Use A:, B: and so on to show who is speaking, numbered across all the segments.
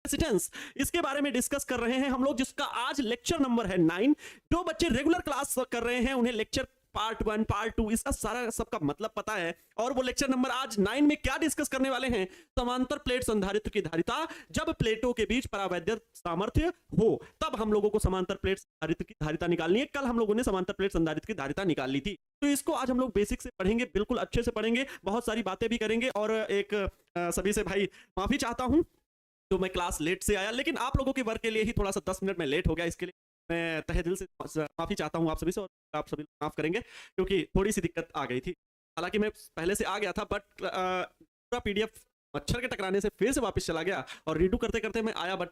A: Capacitance, इसके बारे में डिस्कस कर रहे हैं हम लोग, जिसका आज लेक्चर नंबर है 9। जो बच्चे रेगुलर क्लास कर रहे हैं उन्हें लेक्चर पार्ट 1 पार्ट 2 इसका सारा सबका मतलब पता है। और वो लेक्चर नंबर आज 9 में क्या डिस्कस करने वाले हैं, समांतर प्लेट संधारित्र की धारिता। जब प्लेटों के बीच परावैद्युत सामर्थ्य हो तब हम लोगों को समांतर प्लेट संधारित्र की धारिता निकालनी है। कल हम लोगों ने समांतर प्लेट संधारित्र की धारिता निकाल ली थी, तो इसको आज हम लोग बेसिक से पढ़ेंगे, बिल्कुल अच्छे से पढ़ेंगे, बहुत सारी बातें भी करेंगे। और एक सभी से भाई माफी चाहता हूं, तो मैं क्लास लेट से आया, लेकिन आप लोगों के वर्क के लिए ही थोड़ा सा 10 मिनट में लेट हो गया। इसके लिए मैं तहे दिल से माफी चाहता हूं आप सभी से, और आप सभी माफ करेंगे क्योंकि थोड़ी सी दिक्कत आ गई थी। हालांकि मैं पहले से आ गया था, बट पूरा पीडीएफ मच्छर के टकराने से फिर से वापस चला गया और रीडू करते करते मैं आया, बट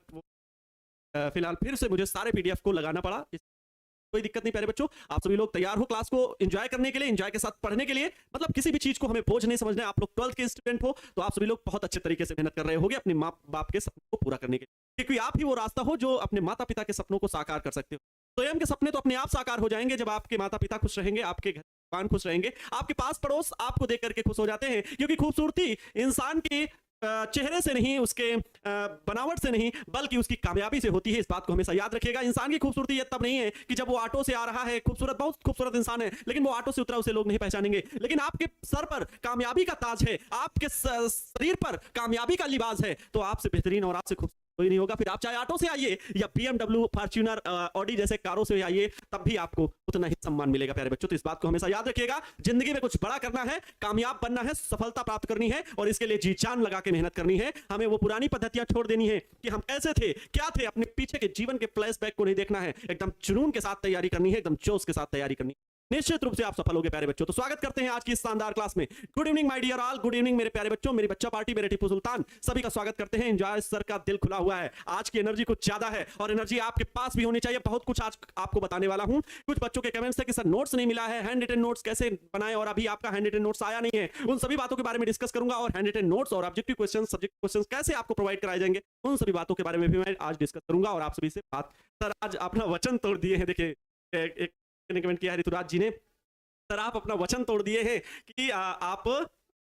A: फिलहाल फिर से मुझे सारे पीडीएफ को लगाना पड़ा। कोई दिक्कत नहीं प्यारे बच्चों, आप सभी लोग तैयार हो क्लास को एंजॉय करने के लिए, एंजॉय के साथ पढ़ने के लिए। मतलब किसी भी चीज को हमें बोझ नहीं समझना है। आप लोग 12th के स्टूडेंट हो तो आप सभी लोग बहुत अच्छे तरीके से मेहनत कर रहे होगे अपने माँ बाप के सपनों को पूरा करने के लिए, क्योंकि आप ही वो रास्ता हो जो अपने माता पिता के सपनों को साकार कर सकते हो। स्वयं के सपने तो अपने आप साकार हो जाएंगे जब आपके माता पिता खुश रहेंगे, आपके घर खुश रहेंगे, आपके पास पड़ोस आपको देख करके खुश हो जाते हैं। क्योंकि खूबसूरती इंसान की चेहरे से नहीं, उसके बनावट से नहीं, बल्कि उसकी कामयाबी से होती है। इस बात को हमेशा याद रखिएगा। इंसान की खूबसूरती ये तब नहीं है कि जब वो ऑटो से आ रहा है, खूबसूरत, बहुत खूबसूरत इंसान है, लेकिन वो ऑटो से उतरा उसे लोग नहीं पहचानेंगे। लेकिन आपके सर पर कामयाबी का ताज है, आपके शरीर पर कामयाबी का लिबास है, तो आपसे बेहतरीन और आपसे खूबसूरत कोई नहीं होगा। फिर आप चाहे ऑटो से आइए या BMW, फॉर्च्यूनर, ऑडी जैसे कारों से आइए, तब भी आपको उतना ही सम्मान मिलेगा प्यारे बच्चों। तो इस बात को हमेशा याद रखिएगा। जिंदगी में कुछ बड़ा करना है, कामयाब बनना है, सफलता प्राप्त करनी है, और इसके लिए जी जान लगा के मेहनत करनी है। हमें वो पुरानी पद्धतियां छोड़ देनी है कि हम ऐसे थे, क्या थे, अपने पीछे के जीवन के फ्लैशबैक को नहीं देखना है। एकदम जुनून के साथ तैयारी करनी है, एकदम जोश के साथ तैयारी करनी है। निश्चित रूप से आप सफल होगे प्यारे बच्चों। तो स्वागत करते हैं आज की इस शानदार क्लास में। Good evening my dear all, good evening मेरे प्यारे बच्चों, मेरी बच्चा पार्टी, मेरे टीपू सुल्तान, सभी का स्वागत करते हैं। एंजॉय सर का दिल खुला हुआ है, आज की एनर्जी कुछ ज्यादा है और एनर्जी आपके पास भी होनी चाहिए। बहुत कुछ आज आपको बताने वाला हूं। कुछ बच्चों के कमेंट्स थे कि सर नोट्स नहीं मिला है, हैंड रिटन नोट्स कैसे बनाएं, और अभी आपका हैंड रिटन नोट्स आया नहीं है। उन सभी बातों के बारे में डिस्कस करूंगा, और हैंड रिटन नोट्स और ऑब्जेक्टिव क्वेश्चन, सब्जेक्टिव क्वेश्चन कैसे आपको प्रोवाइड कराए जाएंगे, उन सभी बातों के बारे में भी मैं आज डिस्कस करूंगा। और आप सभी से बात, सर आज अपना वचन तोड़ दिए हैं। देखिए एक कमेंट किया है ऋतुराज जी ने, सर आप अपना वचन तोड़ दिए हैं कि आप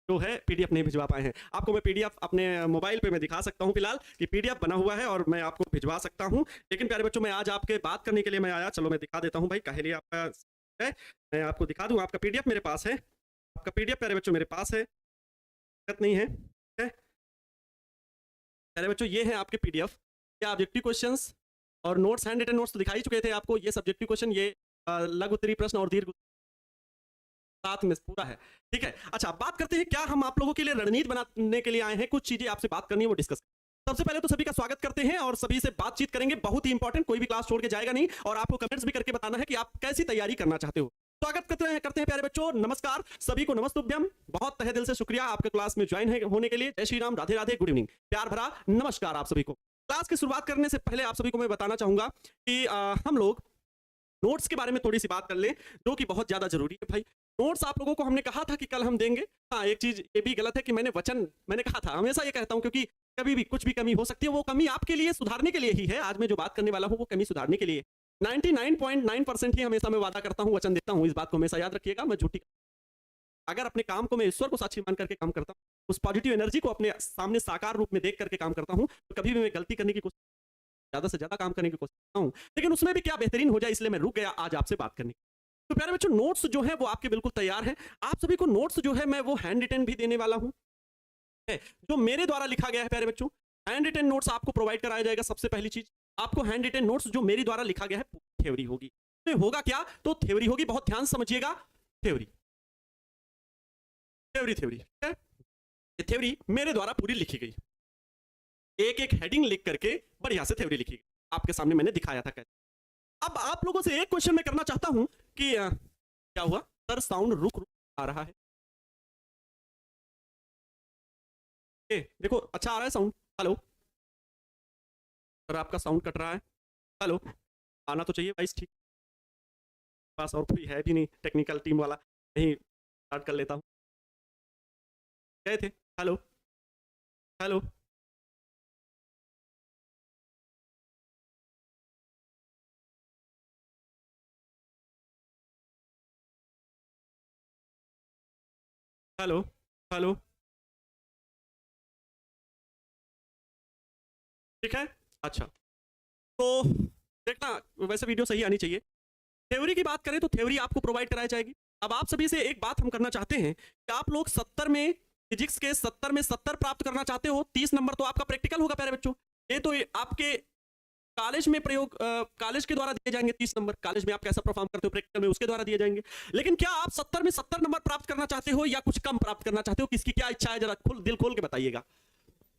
A: जो है पीडीएफ नहीं भिजवा पाए हैं। आपको मैं पीडीएफ अपने मोबाइल पे मैं दिखा सकता हूं फिलहाल कि पीडीएफ बना हुआ है और मैं आपको भिजवा सकता हूं। लेकिन प्यारे बच्चों, मैं आज आपके बात करने के लिए मैं आया। चलो मैं दिखा देता हूं भाई, कहे लिए आपका है, मैं आपको दिखा दूं। आपका पीडीएफ मेरे पास है, आपका पीडीएफ प्यारे बच्चों मेरे पास है, दिक्कत नहीं है। प्यारे बच्चों ये है आपके पीडीएफ, ये ऑब्जेक्टिव क्वेश्चंस और नोट्स, हैंड रिटन नोट्स तो दिखा ही चुके थे आपको। ये सब्जेक्टिव क्वेश्चन, ये लघु उत्तरीय प्रश्न और दीर्घ साथ में पूरा है, ठीक है। अच्छा, बात करते हैं क्या हम आप लोगों के लिए रणनीति बनाने के लिए आए हैं। कुछ चीजें आपसे बात करनी है, वो डिस्कस। सबसे पहले तो सभी का स्वागत करते हैं और सभी से बातचीत करेंगे, बहुत ही इंपॉर्टेंट, कोई भी क्लास छोड़ के जाएगा नहीं। और आपको कमेंट्स भी करके बताना है कि आप कैसी तैयारी करना चाहते हो। स्वागत करते हैं प्यारे बच्चों, नमस्कार सभी को, नमस्तुभ्यम, बहुत तहे दिल से शुक्रिया आपके क्लास में ज्वाइन होने के लिए। जय श्री राम, राधे राधे, गुड इवनिंग, प्यार भरा नमस्कार आप सभी को। क्लास की शुरुआत करने से पहले आप सभी को मैं बताना चाहूंगा कि हम लोग नोट्स के बारे में थोड़ी सी बात कर लें, जो कि बहुत ज्यादा जरूरी है भाई। नोट्स आप लोगों को हमने कहा था कि कल हम देंगे। हाँ, एक चीज ये भी गलत है कि मैंने कहा था, हमेशा ये कहता हूं, क्योंकि कभी भी कुछ भी कमी हो सकती है, वो कमी आपके लिए सुधारने के लिए ही है। आज मैं जो बात करने वाला हूं वो कमी सुधारने के लिए। 99.9% ही हमेशा मैं वादा करता हूं, वचन देता हूं। इस बात को हमेशा याद रखिएगा, मैं झूठी, अगर अपने काम को मैं ईश्वर को साक्षी मान करके काम करता हूं, उस पॉजिटिव एनर्जी को अपने सामने साकार रूप में देख करके काम करता हूं, तो कभी भी मैं गलती करने की कोशिश, ज्यादा से ज्यादा काम करने की कोशिश करता हूं, लेकिन उसमें भी क्या बेहतरीन हो जाए, इसलिए मैं रुक गया आज आपसे बात करने। तो प्यारे बच्चों, नोट्स जो है वो आपके बिल्कुल तैयार हैं। आप सभी को नोट्स जो है मैं वो हैंड रिटन भी देने वाला हूं, जो मेरे द्वारा लिखा गया है। प्यारे बच्चों, हैंड रिटन नोट्स आपको प्रोवाइड कराया जाएगा। सबसे पहली चीज, आपको हैंड रिटन नोट्स जो मेरे द्वारा लिखा गया है थ्योरी होगी। तो होगा क्या, तो थ्योरी होगी, बहुत ध्यान समझिएगा। थ्योरी थ्योरी थ्योरी ये थ्योरी मेरे द्वारा पूरी लिखी गई, एक एक हेडिंग लिख करके बढ़िया से थ्योरी लिखी गई, आपके सामने मैंने दिखाया था कैसे। अब आप लोगों से एक क्वेश्चन मैं करना चाहता हूं कि क्या हुआ सर, साउंड रुक रुक आ रहा है। देखो अच्छा आ रहा है साउंड। हेलो सर, आपका साउंड कट रहा है। हेलो, आना तो चाहिए वाइस, ठीक। पास और कोई है भी नहीं टेक्निकल टीम वाला, नहीं स्टार्ट कर लेता हूँ। गए थे। हेलो हेलो हेलो हेलो ठीक है। अच्छा, तो देखना वैसे वीडियो सही आनी चाहिए। थ्योरी की बात करें तो थ्योरी आपको प्रोवाइड कराई जाएगी। अब आप सभी से एक बात हम करना चाहते हैं कि आप लोग 70 में फिजिक्स के 70 में 70 प्राप्त करना चाहते हो, 30 नंबर तो आपका प्रैक्टिकल होगा प्यारे बच्चों। ये तो आपके कॉलेज में प्रयोग कॉलेज के द्वारा दिए जाएंगे 30 नंबर, कॉलेज में आप कैसा परफॉर्म करते हो प्रैक्टिकल में उसके द्वारा दिए जाएंगे। लेकिन क्या आप 70 में 70 नंबर प्राप्त करना चाहते हो या कुछ कम प्राप्त करना चाहते हो? किसकी क्या इच्छा है, जरा दिल खोल के बताइएगा।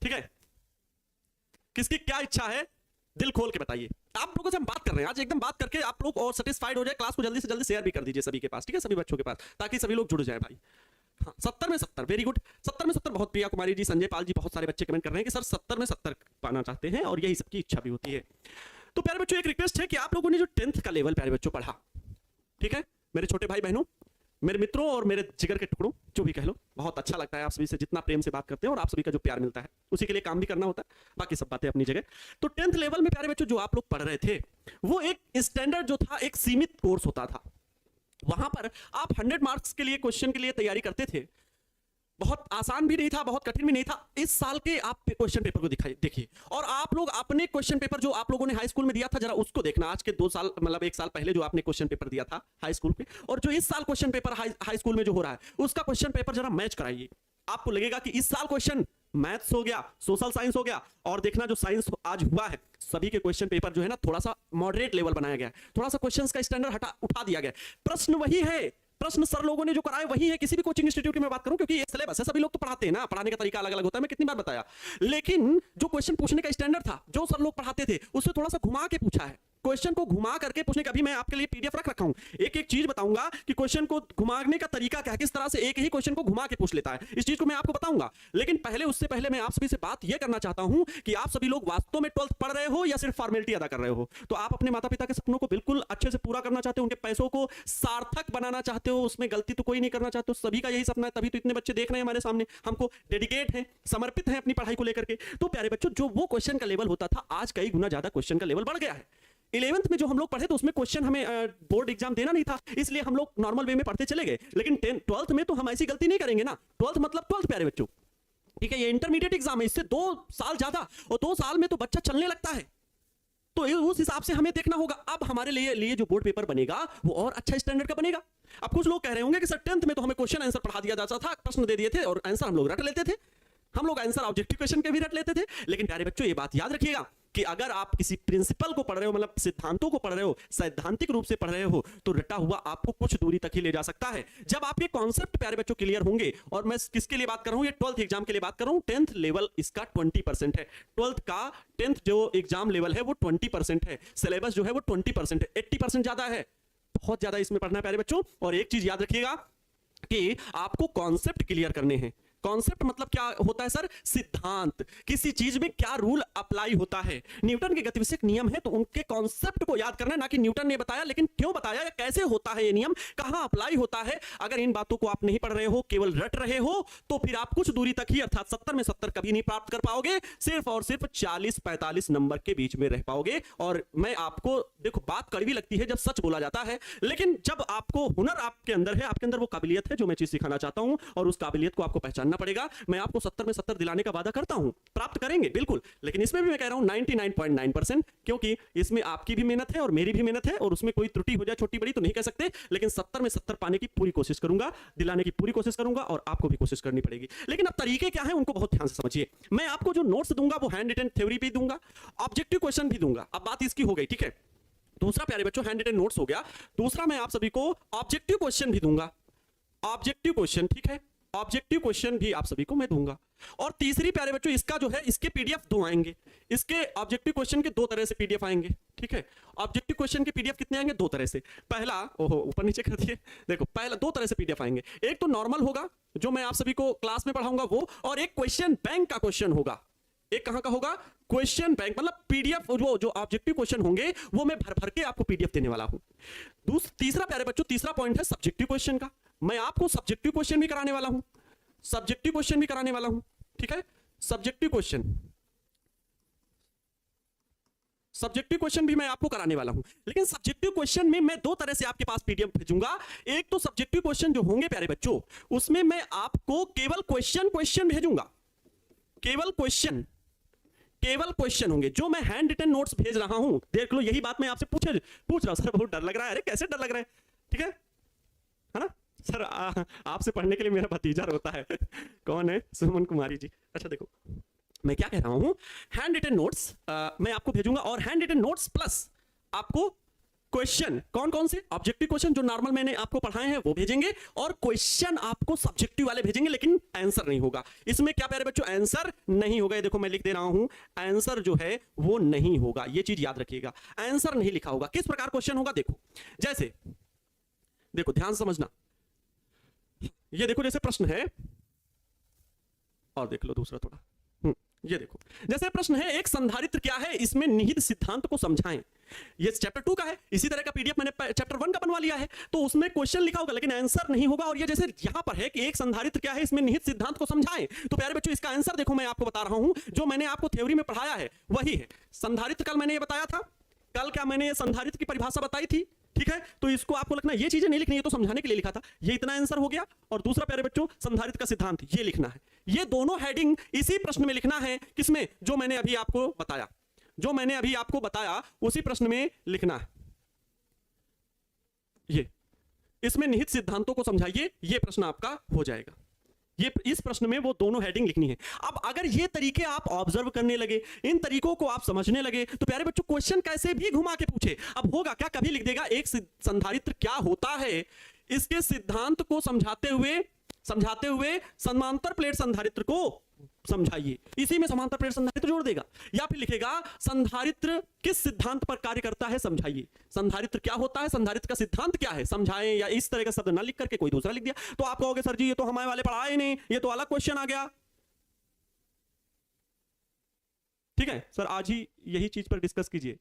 A: ठीक है, किसकी क्या इच्छा है दिल खोल के बताइए। आप लोगों से हम बात कर रहे हैं आज, एकदम बात करके आप लोग और सेटिस्फाइड हो जाए। क्लास को जल्दी से जल्दी शेयर भी कर दीजिए सभी के पास, ठीक है, सभी बच्चों के पास, ताकि सभी लोग जुड़ जाए भाई। हाँ, 70 में 70, वेरी गुड। 70 में 70 बहुत, प्रिया कुमारी जी, संजय पाल जी, बहुत सारे बच्चे कमेंट कर रहे हैं कि सर 70 में 70 पाना चाहते हैं और यही सबकी इच्छा भी होती है। तो प्यारे बच्चों एक रिक्वेस्ट है कि आप लोगों ने जो 10th का लेवल प्यारे बच्चों पढ़ा, ठीक है, मेरे छोटे भाई बहनों, मेरे मित्रों और मेरे जिगर के टुकड़ों, जो भी कह लो, बहुत अच्छा लगता है आप सभी से जितना प्रेम से बात करते हैं और आप सभी का जो प्यार मिलता है उसी के लिए काम भी करना होता है, बाकी सब बातें अपनी जगह। तो 10th लेवल में प्यारे बच्चों जो आप लोग पढ़ रहे थे वो एक स्टैंडर्ड जो था, एक सीमित कोर्स होता था। वहां पर आप 100 मार्क्स के लिए क्वेश्चन के लिए तैयारी करते थे। बहुत आसान भी नहीं था, बहुत कठिन भी नहीं था। इस साल के आप क्वेश्चन पेपर को देखिए और आप लोग अपने क्वेश्चन पेपर जो आप लोगों ने हाई स्कूल में दिया था जरा उसको देखना। आज के 2 साल मतलब 1 साल पहले जो आपने क्वेश्चन पेपर दिया था हाई स्कूल पे और जो इस साल क्वेश्चन पेपर हाई स्कूल में जो हो रहा है उसका क्वेश्चन पेपर जरा मैच कराइए। आपको लगेगा कि इस साल क्वेश्चन मैथ्स हो गया, सोशल साइंस हो गया, और देखना जो साइंस आज हुआ है सभी के क्वेश्चन पेपर जो है ना थोड़ा सा मॉडरेट लेवल बनाया गया है, थोड़ा सा क्वेश्चंस का स्टैंडर्ड उठा दिया गया। प्रश्न वही है, प्रश्न सर लोगों ने जो कराए वही है। किसी भी कोचिंग इंस्टीट्यूट की मैं बात करूं, क्योंकि ये सिलेबस है, सभी लोग तो पढ़ाते हैं ना, पढ़ाने का तरीका अलग अलग होता है, मैं कितनी बार बताया। लेकिन जो क्वेश्चन पूछने का स्टैंडर्ड था, जो सर लोग पढ़ाते थे, उससे थोड़ा सा घुमा के पूछा है। क्वेश्चन को घुमा करके पूछने का, अभी मैं आपके लिए पीडीएफ रख रखा हूं, एक एक चीज बताऊंगा कि क्वेश्चन को घुमाने का तरीका क्या है, किस तरह से एक ही क्वेश्चन को घुमा के पूछ लेता है, इस चीज को मैं आपको बताऊंगा। लेकिन पहले उससे पहले मैं आप सभी से बात यह करना चाहता हूं कि आप सभी लोग वास्तव में 12th पढ़ रहे हो या सिर्फ फॉर्मेलिटी अदा कर रहे हो। तो आप अपने माता पिता के सपनों को बिल्कुल अच्छे से पूरा करना चाहते हो, उनके पैसों को सार्थक बनाना चाहते हो, उसमें गलती तो कोई नहीं करना चाहते हो, सभी का यही सपना है, तभी तो इतने बच्चे देख रहे हैं हमारे सामने, हमको डेडिकेट हैं, समर्पित हैं अपनी पढ़ाई को लेकर के। तो प्यारे बच्चों जो वो क्वेश्चन का लेवल होता था आज कई गुना ज्यादा क्वेश्चन का लेवल बढ़ गया है। 11th में जो हम लोग पढ़े तो उसमें क्वेश्चन हमें बोर्ड एग्जाम देना नहीं था, इसलिए हम लोग नॉर्मल वे में पढ़ते चले गए। लेकिन 12th में तो हम ऐसी गलती नहीं करेंगे ना। 12th मतलब 12th प्यारे बच्चों, ठीक है, ये इंटरमीडिएट एग्जाम है, इससे 2 साल ज्यादा, और 2 साल में तो बच्चा चलने लगता है, तो उस हिसाब से हमें देखना होगा। अब हमारे लिए जो बोर्ड पेपर बनेगा वो और अच्छा स्टैंडर्ड का बनेगा। अब कुछ लोग कह रहे होंगे कि सर 10th में तो हमें क्वेश्चन आंसर पढ़ा दिया जाता था, प्रश्न दे दिए थे और आंसर हम लोग रट लेते थे, हम लोग आंसर ऑब्जेक्टिव क्वेश्चन के भी रट लेते थे। लेकिन प्यारे बच्चों ये बात याद रखिएगा कि अगर आप किसी प्रिंसिपल को पढ़ रहे हो, मतलब सिद्धांतों को पढ़ रहे हो, सैद्धांतिक रूप से पढ़ रहे हो, तो रटा हुआ आपको कुछ दूरी तक ही ले जा सकता है। जब आपके कॉन्सेप्ट प्यारे बच्चों क्लियर होंगे, और मैं किसके लिए बात कर रहा हूं, ये 12th एग्जाम के लिए बात कर रहा हूं। 10th लेवल इसका 20% है, 12th का 10th जो एग्जाम लेवल है वो 20% है, सिलेबस जो है वो 20% है, 80% ज्यादा है, बहुत ज्यादा इसमें पढ़ना है प्यारे बच्चों। और एक चीज याद रखिएगा कि आपको कॉन्सेप्ट क्लियर करने हैं। कॉन्सेप्ट मतलब क्या होता है सर? सिद्धांत, किसी चीज में क्या रूल अप्लाई होता है। न्यूटन के गतिविषयक नियम है तो उनके कॉन्सेप्ट को याद करना है, ना कि न्यूटन ने बताया लेकिन क्यों बताया या कैसे होता है ये नियम, कहां अप्लाई होता है। अगर इन बातों को आप नहीं पढ़ रहे हो, केवल रट रहे हो, तो फिर आप कुछ दूरी तक ही, अर्थात 70 में 70 कभी नहीं प्राप्त कर पाओगे, सिर्फ और सिर्फ 40-45 नंबर के बीच में रह पाओगे। और मैं आपको, देखो बात कड़वी लगती है जब सच बोला जाता है, लेकिन जब आपको हुनर आपके अंदर है, आपके अंदर वो काबिलियत है जो मैं चीज सिखाना चाहता हूं, और उस काबिलियत को आपको पहचानना पड़ेगा। मैं आपको 70 में 70 दिलाने का वादा करता हूं, प्राप्त करेंगे बिल्कुल, लेकिन इसमें भी मैं कह रहा हूं 99.9%, क्योंकि इसमें आपकी भी मेहनत है और मेरी भी मेहनत है, और उसमें कोई त्रुटि हो जाए छोटी बड़ी तो नहीं कह सकते, लेकिन 70 में 70 पाने की पूरी कोशिश करूंगा, दिलाने की पूरी कोशिश करूंगा, और आपको भी कोशिश करनी पड़ेगी। लेकिन अब तरीके क्या है उनको बहुत ध्यान से समझिए। मैं आपको जो नोट्स दूंगा वो हैंड रिटन थ्योरी भी दूंगा, ऑब्जेक्टिव क्वेश्चन भी दूंगा। अब बात इसकी हो गई, ठीक है। दूसरा प्यारे बच्चों हैंड रिटन नोट्स हो गया, दूसरा मैं आप सभी को ऑब्जेक्टिव क्वेश्चन भी दूंगा, ऑब्जेक्टिव क्वेश्चन, ठीक है, ऑब्जेक्टिव क्वेश्चन भी आप सभी को मैं दूंगा। और तीसरी प्यारे बच्चों इसका जो है, इसके पीडीएफ 2 आएंगे, इसके ऑब्जेक्टिव क्वेश्चन के 2 तरह से पीडीएफ आएंगे, ठीक है। ऑब्जेक्टिव क्वेश्चन के पीडीएफ कितने आएंगे? 2 तरह से। पहला, ओहो ऊपर नीचे कर दिए, देखो पहला 2 तरह से पीडीएफ आएंगे। एक तो नॉर्मल होगा जो मैं आप सभी को क्लास में पढ़ाऊंगा वो, और एक क्वेश्चन बैंक का क्वेश्चन होगा। एक कहां का होगा? क्वेश्चन बैंक, मतलब पीडीएफ, वो जो ऑब्जेक्टिव क्वेश्चन होंगे वो मैं भर भर के आपको पीडीएफ देने वाला हूं। तीसरा प्यारे बच्चों, तीसरा पॉइंट है सब्जेक्टिव क्वेश्चन का। मैं आपको सब्जेक्टिव क्वेश्चन भी कराने वाला हूं, सब्जेक्टिव क्वेश्चन भी कराने वाला हूं, ठीक है। सब्जेक्टिव क्वेश्चन, सब्जेक्टिव क्वेश्चन भी मैं आपको कराने वाला हूं। लेकिन सब्जेक्टिव क्वेश्चन में मैं 2 तरह से आपके पास पीडीएफ भेजूंगा। एक तो सब्जेक्टिव क्वेश्चन जो होंगे प्यारे बच्चों, उसमें मैं आपको केवल क्वेश्चन भेजूंगा, केवल क्वेश्चन, केवल क्वेश्चन होंगे। जो मैं हैंड रिटन नोट्स भेज रहा हूं, देख लो, यही बात मैं आपसे पूछ रहा हूं। सर बहुत डर लग रहा है। अरे कैसे डर लग रहा है? ठीक है ना सर? आपसे पढ़ने के लिए मेरा भतीजा रोता है। कौन है? सुमन कुमारी जी। अच्छा देखो, मैं क्या कह रहा हूं, हैंड रिटन नोट्स मैं आपको भेजूंगा, और हैंड रिटन नोट्स प्लस आपको क्वेश्चन, कौन कौन से ऑब्जेक्टिव क्वेश्चन जो नॉर्मल मैंने आपको पढ़ाए हैं वो भेजेंगे, और क्वेश्चन आपको सब्जेक्टिव वाले भेजेंगे, लेकिन आंसर नहीं होगा इसमें। क्या प्यारे बच्चों? आंसर नहीं होगा। ये देखो मैं लिख दे रहा हूं, आंसर जो है वो नहीं होगा। ये चीज याद रखिएगा, आंसर नहीं लिखा होगा। किस प्रकार क्वेश्चन होगा? देखो, जैसे देखो, ध्यान से समझना। ये देखो, जैसे प्रश्न है, और देख लो दूसरा थोड़ा। ये देखो, जैसे प्रश्न है, एक संधारित्र क्या है, इसमें निहित सिद्धांत को समझाएं। ये चैप्टर 2 का है। इसी तरह का पीडीएफ मैंने चैप्टर 1 का बनवा लिया है, तो उसमें क्वेश्चन लिखा होगा लेकिन आंसर नहीं होगा। और ये जैसे यहां पर है कि एक संधारित्र क्या है, इसमें निहित सिद्धांत को समझाएं, तो प्यारे बच्चों इसका आंसर देखो, मैं आपको बता रहा हूं, जो मैंने आपको थ्योरी में पढ़ाया है वही है। संधारित्र कल मैंने ये बताया था, कल क्या मैंने ये संधारित्र की परिभाषा बताई थी, ठीक है? तो इसको आपको लिखना, ये चीजें नहीं लिखनी, ये तो समझाने के लिए लिखा था। ये इतना आंसर हो गया। और दूसरा प्यारे बच्चों, संधारित्र का सिद्धांत ये लिखना है। ये दोनों हेडिंग इसी प्रश्न में लिखना है। किसमें? जो मैंने अभी आपको बताया, जो मैंने अभी आपको बताया उसी प्रश्न में लिखना है। ये इसमें निहित सिद्धांतों को समझाइए, ये प्रश्न आपका हो जाएगा। ये इस प्रश्न में वो दोनों हेडिंग लिखनी है। अब अगर ये तरीके आप ऑब्जर्व करने लगे, इन तरीकों को आप समझने लगे, तो प्यारे बच्चों क्वेश्चन कैसे भी घुमा के पूछे, अब होगा क्या? कभी लिख देगा एक संधारित्र क्या होता है, इसके सिद्धांत को समझाते हुए समांतर प्लेट संधारित्र को समझाइए। इसी में समांतर प्लेट संधारित्र जोड़ देगा, या फिर लिखेगा संधारित्र किस सिद्धांत पर कार्य करता है समझाइए। संधारित्र क्या होता है, संधारित्र का सिद्धांत क्या है समझाएं, या इस तरह का शब्द ना लिख करके कोई दूसरा लिख दिया, तो आप कहोगे सर जी ये तो हमारे वाले पढ़ाए नहीं, ये तो अलग क्वेश्चन आ गया। ठीक है सर, आज ही यही चीज पर डिस्कस कीजिए।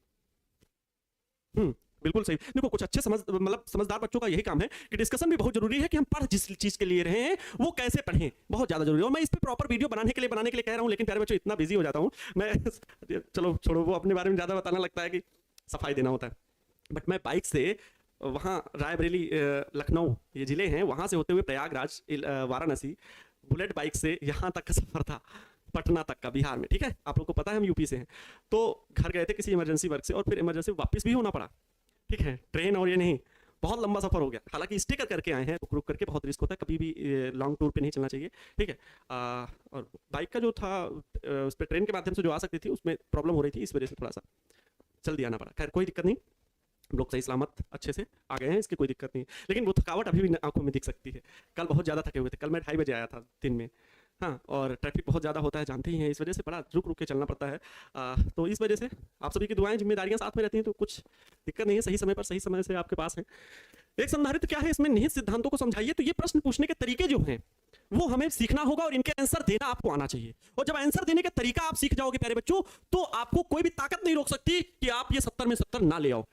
A: बिल्कुल सही। देखो, कुछ अच्छे समझदार बच्चों का यही काम है कि डिस्कशन भी बहुत जरूरी है, कि हम पढ़ जिस चीज के लिए रहे हैं वो कैसे पढ़ें, बहुत ज्यादा जरूरी है। और मैं इस पे प्रॉपर वीडियो बनाने के लिए कह रहा हूं, लेकिन प्यारे बच्चों इतना बिजी हो जाता हूं मैं चलो छोड़ो, वो अपने बारे में ज्यादा बताना लगता है कि सफाई देना होता है। बट मैं बाइक से वहाँ रायबरेली, लखनऊ, ये जिले हैं, वहां से होते हुए प्रयागराज, वाराणसी, बुलेट बाइक से यहाँ तक का सफर था, पटना तक का, बिहार में। ठीक है, आप लोग को पता है हम यूपी से हैं। तो घर गए थे किसी इमरजेंसी वर्क से, और फिर इमरजेंसी वापस भी होना पड़ा। ठीक है, ट्रेन, और ये नहीं, बहुत लंबा सफर हो गया। हालांकि स्टे करके आए हैं, रुक करके, बहुत रिस्क होता है, कभी भी लॉन्ग टूर पे नहीं चलना चाहिए। ठीक है, और बाइक का जो था, उस पर ट्रेन के माध्यम से जो आ सकती थी, उसमें प्रॉब्लम हो रही थी, इस वजह से थोड़ा सा जल्दी आना पड़ा। खैर कोई दिक्कत नहीं, हम लोग सही सलामत अच्छे से आ गए हैं, इसकी कोई दिक्कत नहीं। लेकिन वो थकावट अभी भी आंखों में दिख सकती है। कल बहुत ज़्यादा थके हुए थे, कल मैं 2:30 बजे आया था दिन में। हाँ, और ट्रैफिक बहुत ज़्यादा होता है, जानते ही हैं, इस वजह से बड़ा रुक के चलना पड़ता है। तो इस वजह से आप सभी की दुआएं, जिम्मेदारियां साथ में रहती हैं, तो कुछ दिक्कत नहीं है, सही समय पर सही समय से आपके पास है। एक संधारित्र क्या है, इसमें निहित सिद्धांतों को समझाइए। तो ये प्रश्न पूछने के तरीके जो हैं वो हमें सीखना होगा, और इनके आंसर देना आपको आना चाहिए। और जब आंसर देने का तरीका आप सीख जाओगे प्यारे बच्चों, तो आपको कोई भी ताकत नहीं रोक सकती कि आप ये 70 में 70 ना ले आओ।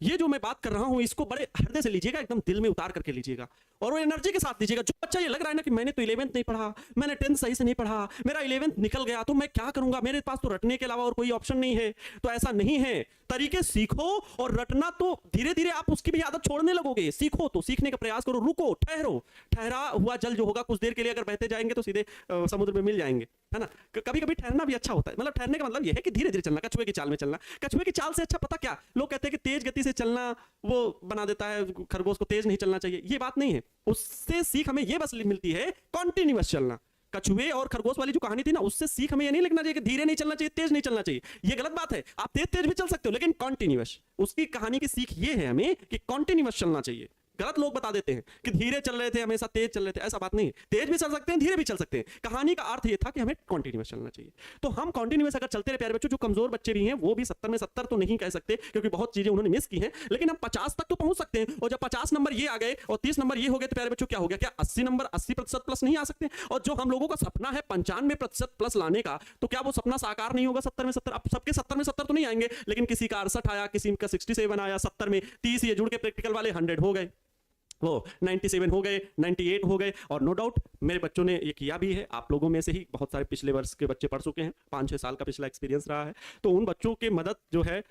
A: ये जो मैं बात कर रहा हूं, इसको बड़े हृदय से लीजिएगा, एकदम दिल में उतार करके लीजिएगा, और वो एनर्जी के साथ लीजिएगा। जो बच्चा ये लग रहा है ना कि मैंने तो 11th नहीं पढ़ा, मैंने 10th सही से नहीं पढ़ा, मेरा 11th निकल गया, तो मैं क्या करूंगा, मेरे पास तो रटने के अलावा और कोई ऑप्शन नहीं है, तो ऐसा नहीं है। तरीके सीखो, और रटना तो धीरे धीरे आप उसकी भी आदत छोड़ने लगोगे। सीखो तो सीखने का प्रयास करो, रुको, ठहरो। ठहरा हुआ जल जो होगा, कुछ देर के लिए अगर बहते जाएंगे तो सीधे समुद्र में मिल जाएंगे, है ना। कभी कभी ठहरना भी अच्छा होता है। मतलब ठहरने का मतलब यह है कि धीरे धीरे चलना, कछुए की चाल में चलना। कछुए की चाल से अच्छा पता क्या, लोग कहते हैं कि तेज गति से चलना वो बना देता है खरगोश को, तेज नहीं चलना चाहिए, ये बात नहीं है। उससे सीख हमें ये बस मिलती है, कॉन्टिन्यूअस चलना। कछुए और खरगोश वाली जो कहानी थी ना, उससे सीख हमें ये नहीं लिखना चाहिए कि धीरे नहीं चलना चाहिए, तेज नहीं चलना चाहिए, ये गलत बात है। आप तेज तेज भी चल सकते हो, लेकिन कॉन्टिन्यूअस। उसकी कहानी की सीख ये है हमें कि कॉन्टिन्यूअस चलना चाहिए। गलत लोग बता देते हैं कि धीरे चल रहे थे हमेशा, तेज चल रहे थे, ऐसा बात नहीं है। तेज भी चल सकते हैं, धीरे भी चल सकते हैं। कहानी का अर्थ ये था कि हमें कॉन्टिन्यूअस चलना चाहिए। तो हम कॉन्टिन्यूअस अगर चलते रहे प्यारे बच्चों, जो कमजोर बच्चे भी हैं वो भी 70 में 70 तो नहीं कह सकते, क्योंकि बहुत चीजें उन्होंने मिस की हैं, लेकिन हम 50 तक तो पहुंच सकते हैं। और जब 50 नंबर ये आ गए और 30 नंबर ये हो गए, तो प्यारे बच्चों क्या हो गया, क्या 80 नंबर 80% प्लस नहीं आ सकते? और जो हम लोगों का सपना है 95% प्लस लाने का, तो क्या वो सपना साकार नहीं होगा 70 में 70? अब सबके 70 में 70 तो नहीं आएंगे, लेकिन किसी का 68 आया, किसी का 67 आया, 70 में 30 ये जुड़ के प्रैक्टिकल वाले 100 हो गए। वो 97 हो गए, 98 हो गए। और नो डाउट मेरे बच्चों ने ये किया भी है। आप लोगों में से ही बहुत सारे पिछले वर्ष के बच्चे पढ़ चुके हैं, 5-6 साल का पिछला एक्सपीरियंस रहा है, तो उन बच्चों की मदद जो है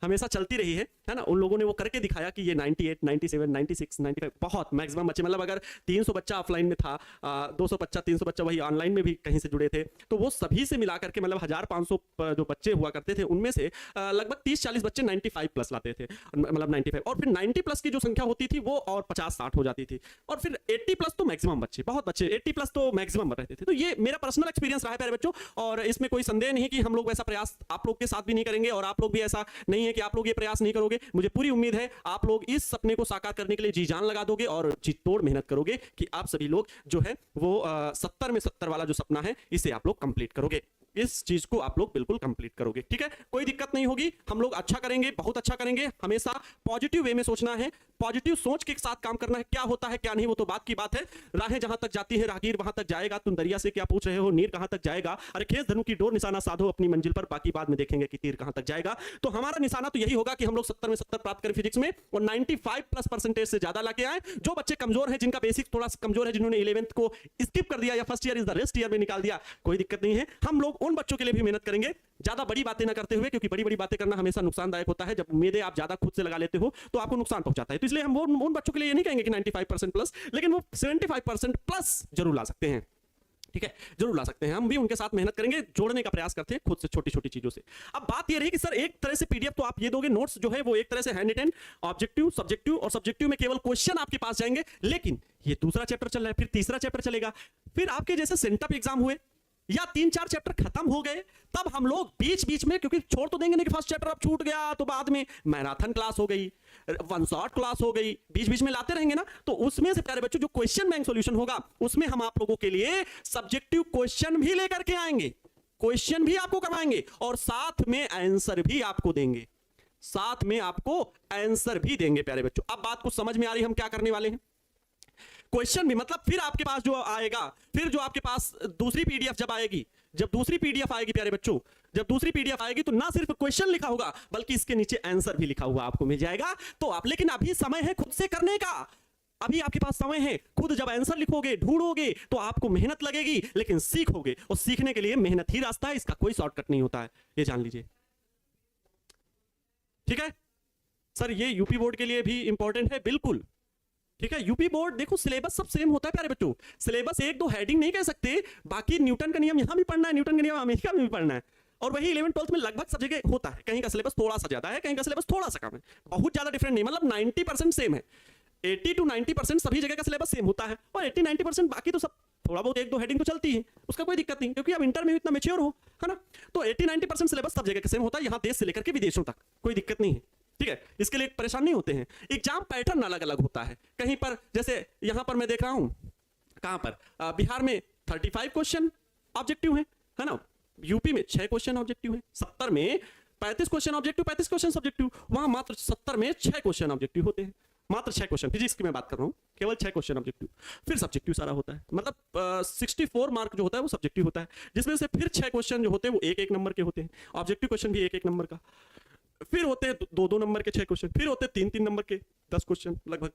A: हमेशा चलती रही है ना। उन लोगों ने वो करके दिखाया कि ये 98, 97, 96, 95 बहुत मैक्सिमम बच्चे, मतलब अगर 300 बच्चा ऑफलाइन में था, 200 बच्चा 300 बच्चा वही ऑनलाइन में भी कहीं से जुड़े थे, तो वो सभी से मिला करके मतलब 1500 जो बच्चे हुआ करते थे उनमें से लगभग 30-40 बच्चे 95 प्लस लाते थे, मतलब 95। और फिर 90 प्लस की जो संख्या होती थी वो और 50-60 हो जाती थी। और फिर 80 प्लस तो मैक्सिमम बच्चे, बहुत बच्चे 80 प्लस तो मैक्सिमम रहते थे। तो ये मेरा पर्सनल एक्सपीरियंस रहा है प्यारे बच्चों, और इसमें कोई संदेह नहीं कि हम लोग वैसा प्रयास आप लोग के साथ भी नहीं करेंगे, और आप लोग भी ऐसा नहीं है कि आप लोग ये प्रयास नहीं करोगे। मुझे पूरी उम्मीद है आप लोग इस सपने को साकार करने के लिए जी जान लगा दोगे और जी तोड़ मेहनत करोगे कि आप सभी लोग जो है वो 70 में 70 वाला जो सपना है इसे आप लोग कंप्लीट करोगे। इस चीज को आप लोग बिल्कुल कंप्लीट करोगे, ठीक है, कोई दिक्कत नहीं होगी। हम लोग अच्छा करेंगे, बहुत अच्छा करेंगे। हमेशा पॉजिटिव वे में सोचना है, पॉजिटिव सोच के साथ काम करना है। क्या होता है क्या नहीं वो तो बात की बात है। राहें जहां तक जाती है राहगीर वहां तक जाएगा। तुम दरिया से क्या पूछ रहे हो, नीर कहां तक जाएगा। अरे खेस धनु की डोर निशाना साधो अपनी मंजिल पर, बाकी बाद में देखेंगे कि तीर कहां तक जाएगा। तो हमारा निशाना तो यही होगा कि हम लोग 70 में 70 प्राप्त करें फिजिक्स में, और 95+ % से ज्यादा लाके आए। जो बच्चे कमजोर हैं, जिनका बेसिक थोड़ा सा कमजोर है, जिन्होंने 11th को स्किप कर दिया या first year is the rest year में निकाल दिया, कोई दिक्कत नहीं है। हम लोग उन बच्चों के लिए भी मेहनत करेंगे, ज्यादा बड़ी बातें ना करते हुए, क्योंकि बड़ी बड़ी बातें करना हमेशा नुकसानदायक होता है। जब उम्मीदें आप ज्यादा खुद से लगा लेते हो तो आपको नुकसान पहुंचाता है। तो इसलिए हम उन बच्चों के लिए ये नहीं कहेंगे कि 95% प्लस, लेकिन वो 75% प्लस जरूर ला सकते हैं, ठीक है, जरूर ला सकते हैं। हम भी उनके साथ मेहनत करेंगे, जोड़ने का प्रयास करते हैं खुद से छोटी छोटी चीजों से। अब बात ये रही कि सर एक तरह से पीडीएफ तो आप ये दोगे, नोट्स जो है वो एक तरह से हैंड रिटन, ऑब्जेक्टिव, सब्जेक्टिव, और सब्जेक्टिव में केवल क्वेश्चन आपके पास जाएंगे। लेकिन ये दूसरा चैप्टर चल रहा है, फिर तीसरा चैप्टर चलेगा, फिर आपके जैसे सेंटअप एग्जाम हुए या 3-4 चैप्टर खत्म हो गए, तब हम लोग बीच बीच में, क्योंकि छोड़ तो देंगे नहीं कि फर्स्ट चैप्टर अब छूट गया तो बाद में मैराथन क्लास हो गई, वन शॉट क्लास हो गई, बीच बीच में लाते रहेंगे ना। तो उसमें से प्यारे बच्चों जो क्वेश्चन बैंक सॉल्यूशन होगा उसमें हम आप लोगों के लिए सब्जेक्टिव क्वेश्चन भी लेकर के आएंगे, क्वेश्चन भी आपको करवाएंगे, और साथ में आंसर भी आपको देंगे, साथ में आपको आंसर भी देंगे प्यारे बच्चों। अब बात को समझ में आ रही है हम क्या करने वाले हैं। क्वेश्चन भी मतलब फिर आपके पास जो आएगा, फिर जो आपके पास दूसरी पीडीएफ जब आएगी, जब दूसरी पीडीएफ आएगी प्यारे बच्चों, जब दूसरी पीडीएफ आएगी तो ना सिर्फ क्वेश्चन लिखा होगा बल्कि इसके नीचे आंसर भी लिखा हुआ आपको मिल जाएगा। तो आप, लेकिन अभी समय है खुद से करने का, अभी आपके पास समय है। खुद जब आंसर लिखोगे, ढूंढोगे, तो आपको मेहनत लगेगी, लेकिन सीखोगे, और सीखने के लिए मेहनत ही रास्ता है, इसका कोई शॉर्टकट नहीं होता है, ये जान लीजिए, ठीक है। सर ये यूपी बोर्ड के लिए भी इंपॉर्टेंट है, बिल्कुल, ठीक है। यूपी बोर्ड देखो सिलेबस सब सेम होता है प्यारे बच्चों, सिलेबस एक दो हेडिंग नहीं कह सकते, बाकी न्यूटन का नियम यहां भी पढ़ना है, न्यूटन का नियम अमेरिका में भी पढ़ना है, और वही 11th-12th में लगभग सब जगह होता है। कहीं का सिलेबस थोड़ा सा ज्यादा है, कहीं का सिलेबस थोड़ा सा कम है, बहुत ज्यादा डिफरेंट नहीं, मतलब 90% सेम है। 80 to 90% सभी जगह का सिलेबस सेम होता है, और 80-90% बाकी तो सब थोड़ा बहुत एक दो हेडिंग तो चलती है, उसका कोई दिक्कत नहीं, क्योंकि अब इंटर में इतना मेच्योर हो, है ना। तो 80-90% सिलेबस सब जगह का सेम होता है, यहाँ देश से लेकर के विदेशों तक, कोई दिक्कत नहीं है, ठीक है। इसके लिए परेशान नहीं होते हैं। एग्जाम पैटर्न अलग अलग होता है, कहीं पर जैसे यहाँ पर मैं देख रहा हूँ, कहाँ पर बिहार में 35 क्वेश्चन ऑब्जेक्टिव है ना, यूपी में 6 क्वेश्चन ऑब्जेक्टिव है, 70 में 35 क्वेश्चन ऑब्जेक्टिव, 35 क्वेश्चन सब्जेक्टिव, वहां मात्र 70 में 6 क्वेश्चन ऑब्जेक्टिव होते हैं, मात्र 6 क्वेश्चन। फिजिक्स की मैं बात कर रहा हूँ, केवल 6 क्वेश्चन ऑब्जेक्टिव, फिर सब्जेक्टिव सारा होता है, मतलब 64 मार्क जो होता है वो सब्जेक्टिव होता है, जिसमें से फिर 6 क्वेश्चन जो होते हैं वो 1-1 नंबर के होते हैं, ऑब्जेक्टिव क्वेश्चन भी 1-1 नंबर का, फिर होते हैं 2-2 नंबर के 6 क्वेश्चन, फिर होते हैं 3-3 नंबर के 10 क्वेश्चन लगभग,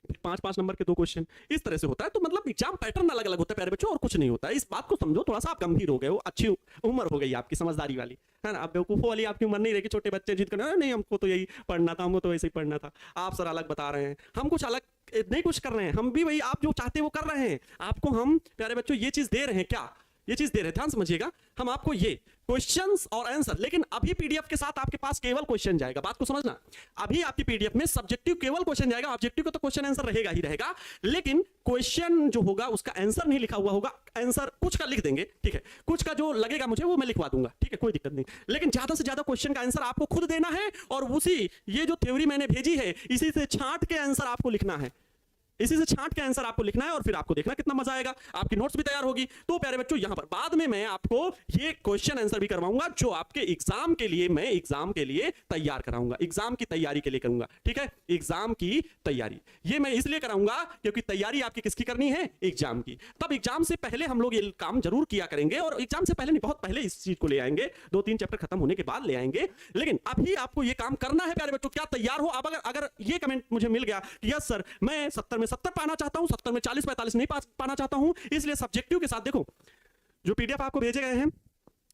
A: फिर 5-5 नंबर के 2 क्वेश्चन, इस तरह से होता है। तो मतलब एग्जाम पैटर्न अलग अलग होता है प्यारे बच्चों, और कुछ नहीं होता है। इस बात को समझो, थोड़ा सा आप गंभीर हो गए हो, अच्छी उम्र हो गई आपकी समझदारी वाली, है ना। अब बेवकूफों वाली आपकी उम्र नहीं रहेगी, छोटे बच्चे जिद करना नहीं हमको तो यही पढ़ना था, हमको तो ऐसे ही पढ़ना था। आप सर अलग बता रहे हैं, हम कुछ अलग नहीं कुछ कर रहे हैं, हम भी वही आप जो चाहते हैं वो कर रहे हैं। आपको हम प्यारे बच्चों ये चीज दे रहे हैं, क्या ये चीज दे रहे हैं, ध्यान समझिएगा। हम आपको ये क्वेश्चंस और आंसर, लेकिन अभी पीडीएफ के साथ आपके पास केवल क्वेश्चन जाएगा, बात को समझना। अभी आपकी पीडीएफ में सब्जेक्टिव केवल क्वेश्चन जाएगा, ऑब्जेक्टिव का तो क्वेश्चन आंसर रहेगा ही रहेगा, लेकिन क्वेश्चन जो होगा उसका आंसर नहीं लिखा हुआ होगा। आंसर कुछ का लिख देंगे, ठीक है, कुछ का जो लगेगा मुझे वो मैं लिखवा दूंगा, ठीक है, कोई दिक्कत नहीं, लेकिन ज्यादा से ज्यादा क्वेश्चन का आंसर आपको खुद देना है, और उसी ये जो थ्योरी मैंने भेजी है इसी से छांट के आंसर आपको लिखना है। इसी से छांट के आंसर आपको लिखना है और फिर आपको देखना कितना मजा आएगा, आपकी नोट्स भी तैयार होगी। तो प्यारे बच्चों यहां पर बाद में मैं आपको ये क्वेश्चन आंसर भी करवाऊंगा जो आपके एग्जाम के लिए, मैं एग्जाम के लिए तैयार कराऊंगा, एग्जाम की तैयारी के लिए करूंगा, ठीक है। एग्जाम की तैयारी ये मैं इसलिए कराऊंगा क्योंकि तैयारी आपकी किसकी करनी है, एग्जाम की। तब एग्जाम से पहले हम लोग ये काम जरूर किया करेंगे, और एग्जाम से पहले नहीं, बहुत पहले इस चीज को ले आएंगे, 2-3 चैप्टर खत्म होने के बाद ले आएंगे, लेकिन अभी आपको ये काम करना है प्यारे बच्चों। क्या तैयार हो आप? अगर ये कमेंट मुझे मिल गया कि यस सर मैं 70 में 70 पाना चाहता हूं, 70 में 40-45 नहीं पाना चाहता हूं, इसलिए सब्जेक्टिव के साथ देखो जो पीडीएफ आपको भेजे गए हैं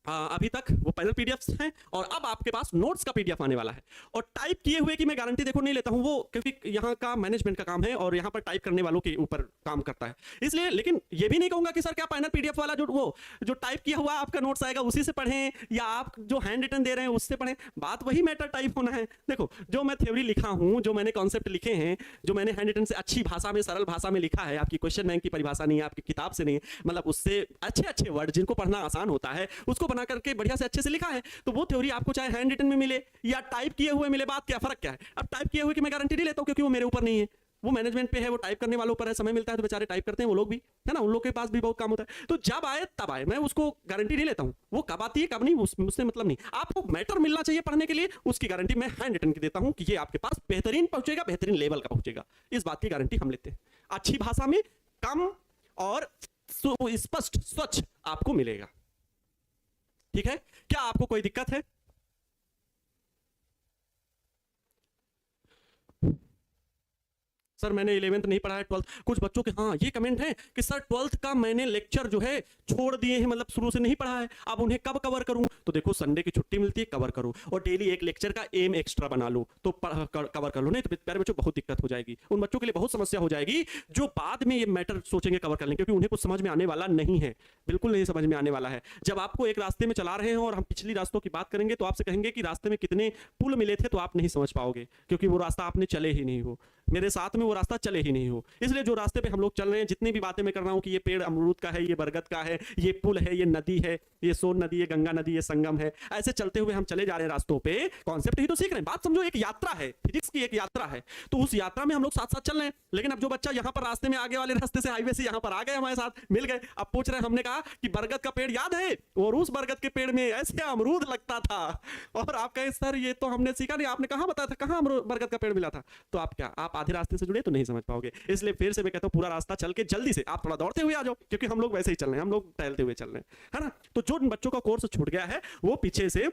A: अभी तक वो पैनल पीडीएफ्स हैं, और अब आपके पास नोट्स का पीडीएफ आने वाला है। और टाइप किए हुए की मैं गारंटी देखो नहीं लेता हूं, वो क्योंकि यहाँ का मैनेजमेंट का काम है और यहाँ पर टाइप करने वालों के ऊपर काम करता है, इसलिए। लेकिन ये भी नहीं कहूंगा कि सर क्या पैनल पीडीएफ वाला जो टाइप किया हुआ आपका नोट्स आएगा उसी से पढ़ें, या आप जो हैंड रिटन दे रहे हैं उससे पढ़ें, बात वही मैटर टाइप होना है। देखो जो मैं थ्योरी लिखा हूं, जो मैंने कॉन्सेप्ट लिखे हैं, जो मैंने हैंड रिटन से अच्छी भाषा में, सरल भाषा में लिखा है, आपकी क्वेश्चन बैंक की परिभाषा नहीं है, आपकी किताब से नहीं है, मतलब उससे अच्छे अच्छे वर्ड जिनको पढ़ना आसान होता है उसको बना करके बढ़िया से अच्छे से लिखा है, तो वो थ्योरी आपको चाहे हैंड रिटन में मिले या टाइप किए हुए मिले, बात क्या फर्क क्या है। अब टाइप किए हुए की मैं गारंटी नहीं लेता हूं क्योंकि वो मेरे ऊपर नहीं है, वो मैनेजमेंट पे है, वो टाइप करने वालों पर है। समय मिलता है तो बेचारे टाइप करते हैं वो लोग भी, है ना, उन लोग के पास भी बहुत काम होता है। तो जब आए तब आए, मैं उसको गारंटी नहीं लेता हूं, वो कब आती है कब नहीं उससे मतलब नहीं। आपको मैटर मिलना चाहिए पढ़ने के लिए, उसकी गारंटी मैं हैंड रिटन की देता हूं कि ये आपके पास बेहतरीन पहुंचेगा, बेहतरीन लेवल का पहुंचेगा, इस बात की गारंटी हम लेते हैं। अच्छी भाषा में कम और स्पष्ट स्वच्छ आपको मिलेगा, ठीक है। क्या आपको कोई दिक्कत है? सर मैंने 11th नहीं पढ़ा है, 12th। कुछ बच्चों के हाँ ये कमेंट है कि सर 12th का मैंने लेक्चर जो है छोड़ दिए हैं, मतलब शुरू से नहीं पढ़ा है, अब उन्हें कब कवर करूं? तो देखो संडे की छुट्टी मिलती है, कवर करो, और डेली एक लेक्चर का एम एक्स्ट्रा बना लो तो कवर कर लो, नहीं तो प्यारे बच्चों बहुत दिक्कत हो जाएगी, उन बच्चों के लिए बहुत समस्या हो जाएगी जो बाद में ये मैटर सोचेंगे कवर कर लेंगे, क्योंकि उन्हें कुछ समझ में आने वाला नहीं है, बिल्कुल नहीं समझ में आने वाला है। जब आपको एक रास्ते में चला रहे हैं और हम पिछली रास्तों की बात करेंगे तो आपसे कहेंगे कि रास्ते में कितने पुल मिले थे, तो आप नहीं समझ पाओगे क्योंकि वो रास्ता आपने चले ही नहीं हो, मेरे साथ में वो रास्ता चले ही नहीं हो। इसलिए जो रास्ते पे हम लोग चल रहे हैं, जितनी भी बातें मैं कर रहा हूं कि ये पेड़ अमरूद का है, ये बरगद का है, ये पुल है, ये नदी है, ये सोन नदी, ये गंगा नदी, ये संगम है, ऐसे चलते हुए हम चले जा रहे हैं रास्तों पे, कॉन्सेप्ट ही तो सीख रहे हैं। बात समझो, एक यात्रा है, फिजिक्स की एक यात्रा है, तो उस यात्रा में हम लोग साथ साथ चल रहे हैं। लेकिन अब जो बच्चा यहाँ पर रास्ते में आगे वाले रास्ते से, हाईवे से यहाँ पर आ गए, हमारे साथ मिल गए, अब पूछ रहे हैं, हमने कहा कि बरगद का पेड़ याद है, और उस बरगद के पेड़ में ऐसे अमरूद लगता था, और आप कहें सर ये तो हमने सीखा नहीं, आपने कहाँ बताया था, कहाँ बरगद का पेड़ मिला था? तो आप क्या, आप आधे रास्ते से जुड़े तो नहीं समझ पाओगे। इसलिए फिर से मैं कहता हूं पूरा रास्ता चल के जल्दी से आप थोड़ा दौड़ते हुए आ जाओ, क्योंकि हम लोग वैसे ही चल रहे हैं, हम लोग टहलते हुए चल रहे हैं, है ना। तो जो बच्चों का कोर्स छूट गया है वो पीछे से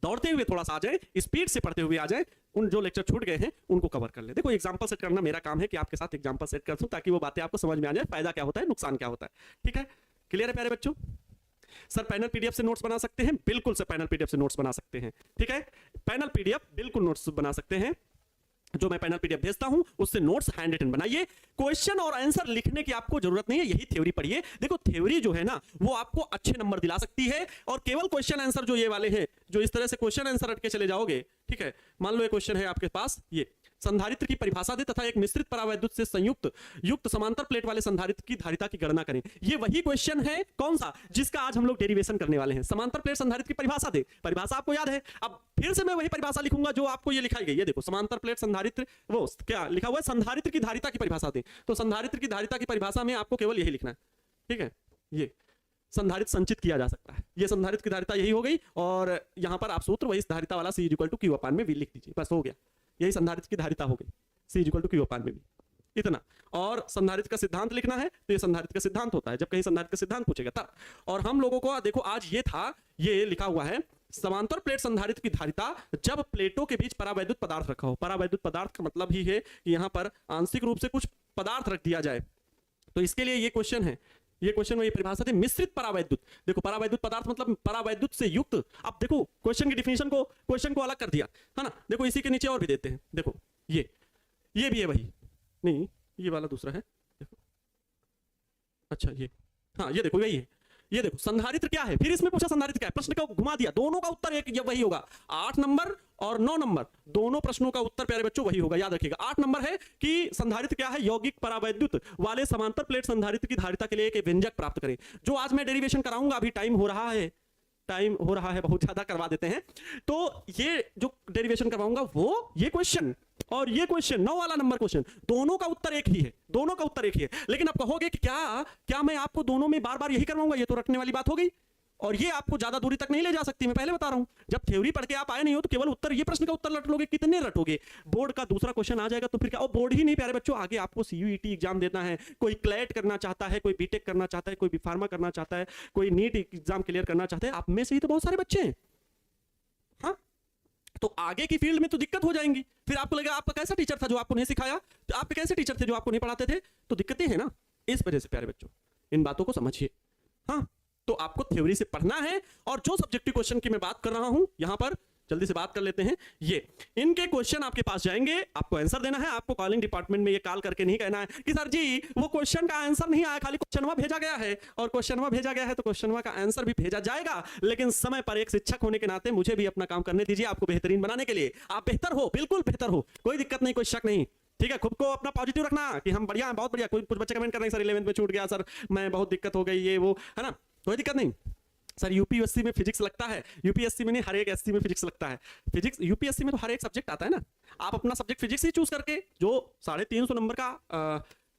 A: दौड़ते हुए थोड़ा सा आ जाए, स्पीड से पढ़ते हुए आ जाए, उन जो लेक्चर छूट गए हैं उनको कवर कर ले। देखो एग्जांपल सेट करना मेरा काम है कि आपके साथ एग्जांपल सेट कर दूं ताकि वो बातें आपको समझ में आ जाए, फायदा क्या होता है, नुकसान क्या होता है, ठीक है। क्लियर है प्यारे बच्चों? सर पैनल पीडीएफ से नोट्स बना सकते हैं? बिल्कुल सर पैनल पीडीएफ से नोट्स बना सकते हैं, ठीक है। पैनल पीडीएफ बिल्कुल नोट्स बना सकते हैं, जो मैं पैनल पीडीएफ भेजता हूं उससे नोट्स हैंड रिटन बनाइए। क्वेश्चन और आंसर लिखने की आपको जरूरत नहीं है, यही थ्योरी पढ़िए। देखो थ्योरी जो है ना वो आपको अच्छे नंबर दिला सकती है, और केवल क्वेश्चन आंसर जो ये वाले हैं, जो इस तरह से क्वेश्चन आंसर रट के चले जाओगे, ठीक है। मान लो एक क्वेश्चन है आपके पास, ये संधारित्र की परिभाषा दे तथा एक मिश्रित परावैद्युत से संयुक्त युक्त समांतर प्लेट वाले संधारित्र की धारिता की गणना करें। ये वही क्वेश्चन है, कौन सा, जिसका आज हम लोग डेरिवेशन करने वाले हैं। समांतर प्लेट संधारित्र की परिभाषा दे, परिभाषा आपको याद है, अब फिर से मैं वही परिभाषा लिखूंगा जो आपको ये लिखाई गई है। देखो समांतर प्लेट संधारित्र, वो क्या लिखा हुआ है, संधारित्र की धारिता की परिभाषा दे, तो संधारित्र की धारिता की परिभाषा में आपको केवल यही लिखना है, ठीक है। ये संधारित्र संचित किया जा सकता है, ये संधारित्र की धारिता यही हो गई, और यहां पर आप सूत्र वही धारिता वाला C = Q/V लिख दीजिए, बस हो गया। यही संधारित्र की धारिता हो गई, C = Q/V, इतना। और संधारित्र का सिद्धांत लिखना है तो ये संधारित्र का सिद्धांत होता है, जब कहीं संधारित्र का सिद्धांत पूछेगा तब। और हम लोगों को देखो आज ये था, ये लिखा हुआ है समांतर प्लेट संधारित्र की धारिता जब प्लेटों के बीच परावैद्युत पदार्थ रखा हो। परावैद्युत पदार्थ का मतलब ही है कि यहां पर आंशिक रूप से कुछ पदार्थ रख दिया जाए, तो इसके लिए ये क्वेश्चन है, ये क्वेश्चन में ये परिभाषा थी मिश्रित परावैद्युत। देखो परावैद्युत पदार्थ मतलब परावैद्युत से युक्त। अब देखो क्वेश्चन की डिफिनेशन को, क्वेश्चन को अलग कर दिया, है ना। देखो इसी के नीचे और भी देते हैं, देखो ये भी है वही, नहीं ये वाला दूसरा है, देखो अच्छा ये, हाँ ये देखो यही है, ये देखो संधारित्र क्या है, फिर इसमें पूछा संधारित्र क्या है, प्रश्न को घुमा दिया, दोनों का उत्तर एक वही होगा। 8 नंबर और 9 नंबर दोनों प्रश्नों का उत्तर प्यारे बच्चों वही होगा, याद रखिएगा। 8 नंबर है कि संधारित्र क्या है, यौगिक परावैद्युत वाले समांतर प्लेट संधारित्र की धारिता के लिए एक व्यंजक प्राप्त करें। जो आज मैं डेरिवेशन कराऊंगा, अभी टाइम हो रहा है, बहुत ज्यादा करवा देते हैं, तो ये जो डेरिवेशन करवाऊंगा वो ये क्वेश्चन और ये क्वेश्चन 9 वाला नंबर क्वेश्चन, दोनों का उत्तर एक ही है, दोनों का उत्तर एक ही है। लेकिन आप कहोगे कि क्या मैं आपको दोनों में बार बार यही करवाऊंगा? ये तो रटने वाली बात हो गई, और ये आपको ज्यादा दूरी तक नहीं ले जा सकती। मैं पहले बता रहा हूं, जब थ्योरी पढ़ के आप आए नहीं हो तो केवल उत्तर, ये प्रश्न का उत्तर रट लोगे, कितने रटोगे? बोर्ड का दूसरा क्वेश्चन आ जाएगा तो फिर क्या? और बोर्ड ही नहीं प्यारे बच्चों, आगे आपको सीयूईटी एग्जाम देना है, कोई क्लैट करना चाहता है, कोई बीटेक करना चाहता है, कोई बी फार्मा करना चाहता है, कोई नीट एग्जाम क्लियर करना चाहता है। आप में से ही तो बहुत सारे बच्चे हैं। हाँ, तो आगे की फील्ड में तो दिक्कत हो जाएंगी। फिर आपको लगेगा आपका कैसा टीचर था जो आपको नहीं सिखाया, तो आपके कैसे टीचर थे जो आपको नहीं पढ़ाते थे? तो दिक्कतें हैं ना। इस वजह से प्यारे बच्चों इन बातों को समझिए। हाँ, तो आपको थ्योरी से पढ़ना है, और जो सब्जेक्टिव क्वेश्चन की मैं बात कर रहा हूं यहां पर जल्दी से बात कर लेते हैं। ये इनके क्वेश्चन आपके पास जाएंगे, आपको आंसर देना है। आपको कॉलिंग डिपार्टमेंट में ये कॉल करके नहीं कहना है कि सर जी वो क्वेश्चन का आंसर नहीं आया, खाली क्वेश्चनवा भेजा गया है, और क्वेश्चनवा भेजा गया है तो क्वेश्चनवा का आंसर भी भेजा जाएगा। लेकिन समय पर एक शिक्षक होने के नाते मुझे भी अपना काम करने दीजिए, आपको बेहतरीन बनाने के लिए। आप बेहतर हो, बिल्कुल बेहतर हो, कोई दिक्कत नहीं, कोई शक नहीं, ठीक है। खुद को अपना पॉजिटिव रखना कि हम बढ़िया हैं, बहुत बढ़िया। कोई कुछ बच्चे कमेंट कर रहे हैं सर 11th में छूट गया, सर मैं बहुत दिक्कत हो गई, ये वो, है ना, कोई दिक्कत नहीं। सर यूपीएससी में फिजिक्स लगता है, यूपीएससी में नहीं, हर एक एससी में फिजिक्स लगता है। फिजिक्स यूपीएससी में तो हर एक सब्जेक्ट आता है ना। आप अपना सब्जेक्ट फिजिक्स ही चूज करके, जो 350 नंबर का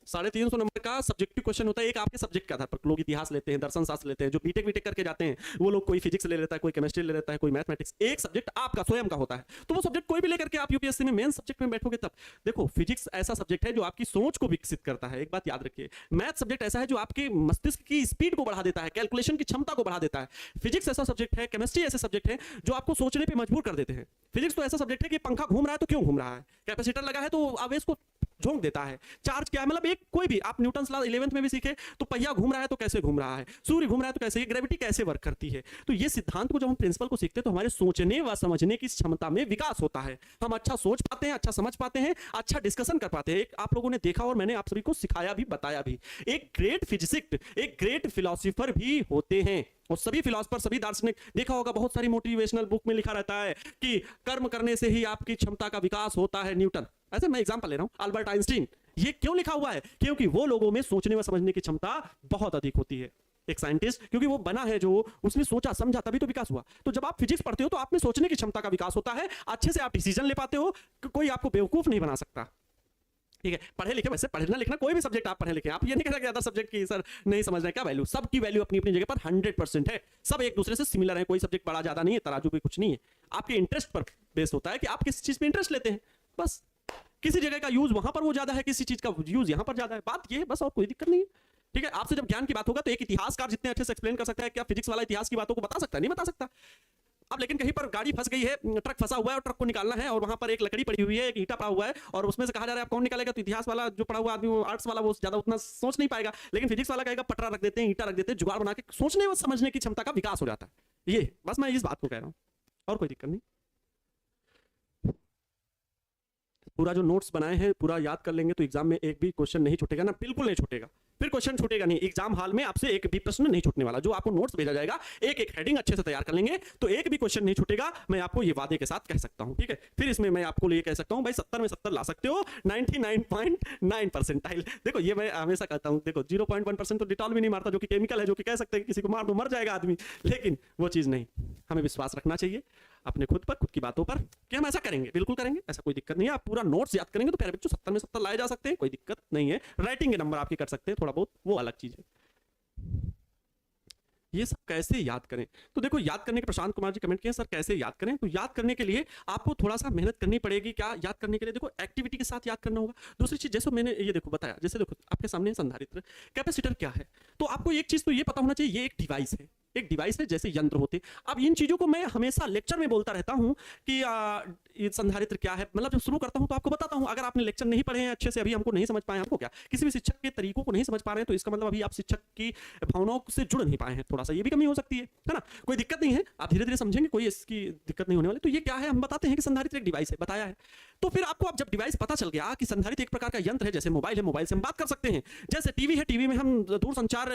A: 350 नंबर का सब्जेक्टिव क्वेश्चन होता है, एक आपके सब्जेक्ट का आधार पर। लोग इतिहास लेते हैं, दर्शन शास्त्र लेते हैं, जो बीटेक वीटेक करके जाते हैं वो लोग कोई फिजिक्स ले लेता है, कोई केमिस्ट्री ले लेता है, कोई मैथमेटिक्स। एक सब्जेक्ट आपका स्वयं का होता है, तो वो सब्जेक्ट कोई भी लेकर के आप यूपीएससी में मेन सब्जेक्ट में बैठोगे तब। देखो फिजिक्स ऐसा सब्जेक्ट है जो आपकी सोच को विकसित करता है, एक बात याद रखिए। मैथ सब्जेक्ट ऐसा है जो आपके मस्तिष्क की स्पीड को बढ़ा देता है, कैलकुलेशन की क्षमता को बढ़ा देता है। फिजिक्स ऐसा सब्जेक्ट है, केमिस्ट्री ऐसे सब्जेक्ट है जो आपको सोचने पर मजबूर कर देते हैं। फिजिक्स तो ऐसा सब्जेक्ट है कि पंखा घूम रहा है तो क्यों घूम रहा है, कैपेसिटर लगा है तो आवेश को झोंक देता है, चार्ज क्या है, मतलब एक कोई भी आप न्यूटन लॉ 11th में भी सीखे, तो पहिया घूम रहा है तो कैसे घूम रहा है, सूर्य घूम रहा है तो कैसे, ग्रेविटी कैसे वर्क करती है। तो ये सिद्धांत को जब हम प्रिंसिपल को सीखते हैं तो हमारे सोचने व समझने की क्षमता में विकास होता है। हम अच्छा सोच पाते हैं, अच्छा समझ पाते हैं, अच्छा डिस्कशन कर पाते हैं। एक आप लोगों ने देखा और मैंने आप सभी को सिखाया भी, बताया भी, एक ग्रेट फिजिसिस्ट, एक ग्रेट फिलोसोफर भी होते हैं। और सभी फिलोसोफर, सभी दार्शनिक, देखा होगा बहुत सारी मोटिवेशनल बुक में लिखा रहता है कि कर्म करने से ही आपकी क्षमता का विकास होता है। न्यूटन, ऐसे मैं एग्जांपल ले रहा हूं, अल्बर्ट आइंस्टीन, ये क्यों लिखा हुआ है? क्योंकि वो लोगों में सोचने व समझने की क्षमता बहुत अधिक होती है। एक साइंटिस्ट क्योंकि वो बना है, जो उसने सोचा समझा तभी तो विकास हुआ। तो जब आप फिजिक्स पढ़ते हो तो आप में सोचने की क्षमता का विकास होता है, अच्छे से आप डिसीजन ले पाते हो, कोई आपको बेवकूफ नहीं बना सकता। ठीक है, पढ़े लिखे, वैसे पढ़ना लिखना कोई भी सब्जेक्ट आप पढ़े लिखे, आप ये नहीं कह सकते अदर सब्जेक्ट की सर नहीं समझ रहे, क्या वैल्यू, सबकी वैल्यू अपनी अपनी जगह पर 100% है। सब एक दूसरे से सिमिलर है, कोई सब्जेक्ट बड़ा ज्यादा नहीं है, तराजू पे कुछ नहीं है। आपके इंटरेस्ट पर बेस होता है कि आप किस चीज में इंटरेस्ट लेते हैं, बस। किसी जगह का यूज वहां पर वो ज्यादा है, किसी चीज का यूज यहां पर ज्यादा है, बात ये है बस, और कोई दिक्कत नहीं है। ठीक है, आपसे जब ज्ञान की बात होगा तो एक इतिहासकार जितने अच्छे से एक्सप्लेन कर सकता है, क्या फिजिक्स वाला इतिहास की बातों को बता सकता है? नहीं बता सकता। अब लेकिन कहीं पर गाड़ी फंस गई है, ट्रक फंसा हुआ है और ट्रक को निकालना है, और वहां पर एक लकड़ी पड़ी हुई है, एक ईंटा पड़ा हुआ है, और उसमें से कहा जा रहा है आप कौन निकालेगा? तो इतिहास वाला जो पड़ा हुआ आदमी, वो आर्ट्स वाला, वो ज्यादा उतना सोच नहीं पाएगा। लेकिन फिजिक्स वाला कहेगा पटरा रख देते हैं, ईंटा रख देते हैं, जुगाड़ बना के सोचने व समझने की क्षमता का विकास हो जाता है। ये बस मैं इस बात को कह रहा हूं, और कोई दिक्कत नहीं। पूरा जो नोट्स बनाए हैं पूरा याद कर लेंगे तो एग्जाम में एक भी क्वेश्चन नहीं छूटेगा ना, बिल्कुल नहीं छूटेगा। फिर क्वेश्चन छूटेगा नहीं, एग्जाम हॉल में आपसे एक भी प्रश्न नहीं छूटने वाला। जो आपको नोट्स भेजा जाएगा, एक एक हेडिंग अच्छे से तैयार कर लेंगे तो एक भी क्वेश्चन नहीं छूटेगा, मैं आपको ये वादे के साथ कह सकता हूं। ठीक है, फिर इसमें मैं आपको ये कह सकता हूं भाई 70 में 70 ला सकते हो, 99.9 परसेंटाइल। देखो ये मैं हमेशा कहता हूं, देखो 0.1% तो डिटॉल भी नहीं मारता, जो कि केमिकल है, जो कि कह सकते हैं किसी को मार दो मर जाएगा आदमी, लेकिन वो चीज नहीं। हमें विश्वास रखना चाहिए अपने खुद पर, खुद की बातों पर, कि हम ऐसा करेंगे, बिल्कुल करेंगे, ऐसा कोई दिक्कत नहीं है। आप पूरा नोट्स याद करेंगे तो प्यारे बच्चों 70 में 70 लाए जा सकते हैं, कोई दिक्कत नहीं है। राइटिंग के नंबर आपके कट सकते हैं थोड़ा बहुत, वो अलग चीज है। ये सब कैसे याद करें? तो देखो याद करने के, प्रशांत कुमार जी कमेंट किए सर कैसे याद करें, तो याद करने के लिए आपको थोड़ा सा मेहनत करनी पड़ेगी। क्या याद करने के लिए? देखो एक्टिविटी के साथ याद करना होगा। दूसरी चीज, जैसे मैंने ये देखो बताया, जैसे देखो आपके सामने संधारित्र, कैपेसिटर क्या है, तो आपको एक चीज तो ये पता होना चाहिए, ये एक डिवाइस है, एक डिवाइस है जैसे यंत्र होते। अब इन चीजों को मैं हमेशा लेक्चर में बोलता रहता हूं कि ये संधारित्र क्या है, मतलब जब शुरू करता हूं तो आपको बताता हूं। अगर आपने लेक्चर नहीं पढ़े हैं अच्छे से, अभी हमको नहीं समझ पाए, हमको क्या किसी भी शिक्षक के तरीकों को नहीं समझ पा रहे हैं, तो इसका मतलब अभी आप शिक्षक की भावनाओं से जुड़ नहीं पाए हैं, थोड़ा सा ये भी कमी हो सकती है ना। कोई दिक्कत नहीं है, आप धीरे धीरे समझेंगे, कोई इसकी दिक्कत नहीं होने वाली। तो ये क्या है, हम बताते हैं कि संधारित्र एक डिवाइस है, बताया है। तो फिर आपको अब जब डिवाइस पता चल गया कि संधारित्र एक प्रकार का यंत्र है, जैसे मोबाइल है, मोबाइल से हम बात कर सकते हैं, जैसे टीवी है, टीवी में हम दूरसंचार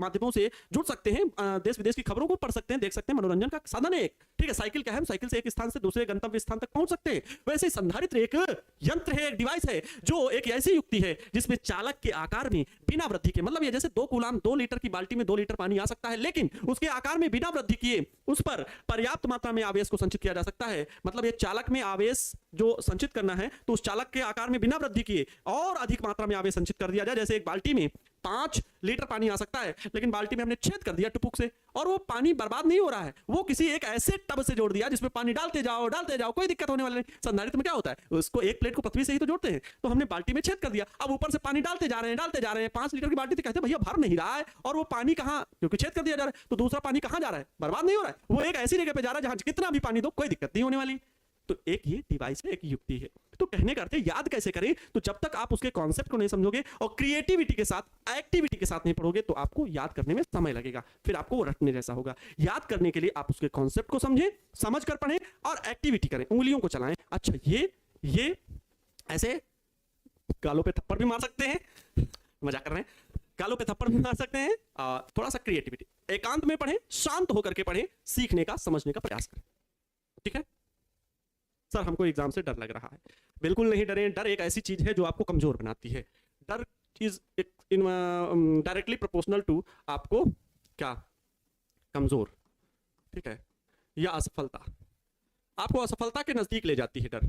A: माध्यमों से जुड़ सकते हैं, देश विदेश की खबरों को पढ़ सकते हैं, देख सकते हैं, मनोरंजन का साधन है एक। ठीक है, साइकिल क्या है, हम साइकिल से एक स्थान से दूसरे गंतव्य स्थान तक पहुंच सकते हैं। वैसे ही संधारित्र एक यंत्र है, एक डिवाइस है, जो एक ऐसी युक्ति है जिसमें चालक के आकार में बिना वृद्धि के, मतलब ये जैसे 2 कूलाम 2 लीटर की बाल्टी में 2 लीटर पानी आ सकता है, लेकिन उसके आकार में बिना वृद्धि किए उस पर पर्याप्त मात्रा में आवेश को संचित किया जा सकता है। मतलब ये चालक में आवेश जो संचित करना है तो उस चालक के आकार में बिना वृद्धि किए और अधिक मात्रा में आवेश संचित कर दिया जाए। जैसे एक बाल्टी में 5 लीटर पानी आ सकता है, लेकिन बाल्टी में हमने छेद कर दिया टुपुक से, और वो पानी बर्बाद नहीं हो रहा है, वो किसी एक ऐसे टब से जोड़ दिया जिसमें पानी डालते जाओ, कोई दिक्कत होने वाली नहीं। संधारित्र में क्या होता है, उसको एक प्लेट को पृथ्वी से ही तो जोड़ते हैं, तो हमने बाल्टी में छेद कर दिया, अब ऊपर से पानी डालते जा रहे हैं। 5 लीटर की बाल्टी तो कहते हैं भैया भर नहीं रहा है, और वो पानी कहां, क्योंकि छेद कर दिया जा रहा है, तो दूसरा पानी कहां जा रहा है, बर्बाद नहीं हो रहा है, वो एक ऐसी जगह पे जा रहा है जहां कितना भी पानी दो कोई दिक्कत नहीं होने वाली। तो एक ये डिवाइस है, एक युक्ति है। तो कहने का अर्थ है याद कैसे करें, तो जब तक आप उसके कॉन्सेप्ट को नहीं समझोगे और क्रिएटिविटी के साथ, एक्टिविटी के साथ नहीं पढ़ोगे, तो आपको याद करने में समय लगेगा, फिर आपको वो रटने जैसा होगा। याद करने के लिए आप उसके कॉन्सेप्ट को समझें, समझ कर पढ़ें और एक्टिविटी करें, उंगलियों को चलाएं। अच्छा ये ऐसे गालों पे थप्पड़ भी मार सकते हैं, मजाक कर रहे हैं, गालों पे थप्पड़ भी मार सकते हैं। थोड़ा सा क्रिएटिविटी, एकांत में पढ़ें, शांत होकर के पढ़ें, सीखने का, समझने का प्रयास करें। ठीक है सर, हमको एग्जाम से डर लग रहा है। बिल्कुल नहीं डरें, डर एक ऐसी चीज है जो आपको कमजोर बनाती है। डर इज डायरेक्टली प्रोपोर्शनल टू आपको क्या, कमजोर, ठीक है, या असफलता, आपको असफलता के नजदीक ले जाती है डर।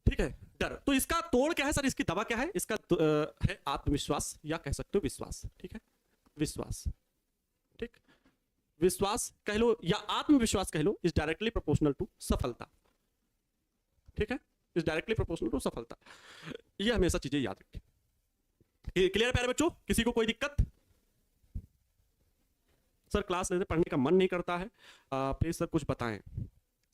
A: ठीक है, डर, तो इसका तोड़ क्या है सर, इसकी दवा क्या है, इसका है आत्मविश्वास, या कह सकते हो विश्वास। ठीक है, विश्वास, ठीक, विश्वास कह लो या आत्मविश्वास कह लो, इज डायरेक्टली प्रोपोर्शनल टू सफलता। ठीक है, इज डायरेक्टली प्रोपोर्शनल टू सफलता। ये हमेशा चीजें याद रखें। क्लियर है प्यारे बच्चों, किसी को कोई दिक्कत? सर क्लास लेते पढ़ने का मन नहीं करता है, प्लीज सर कुछ बताएं।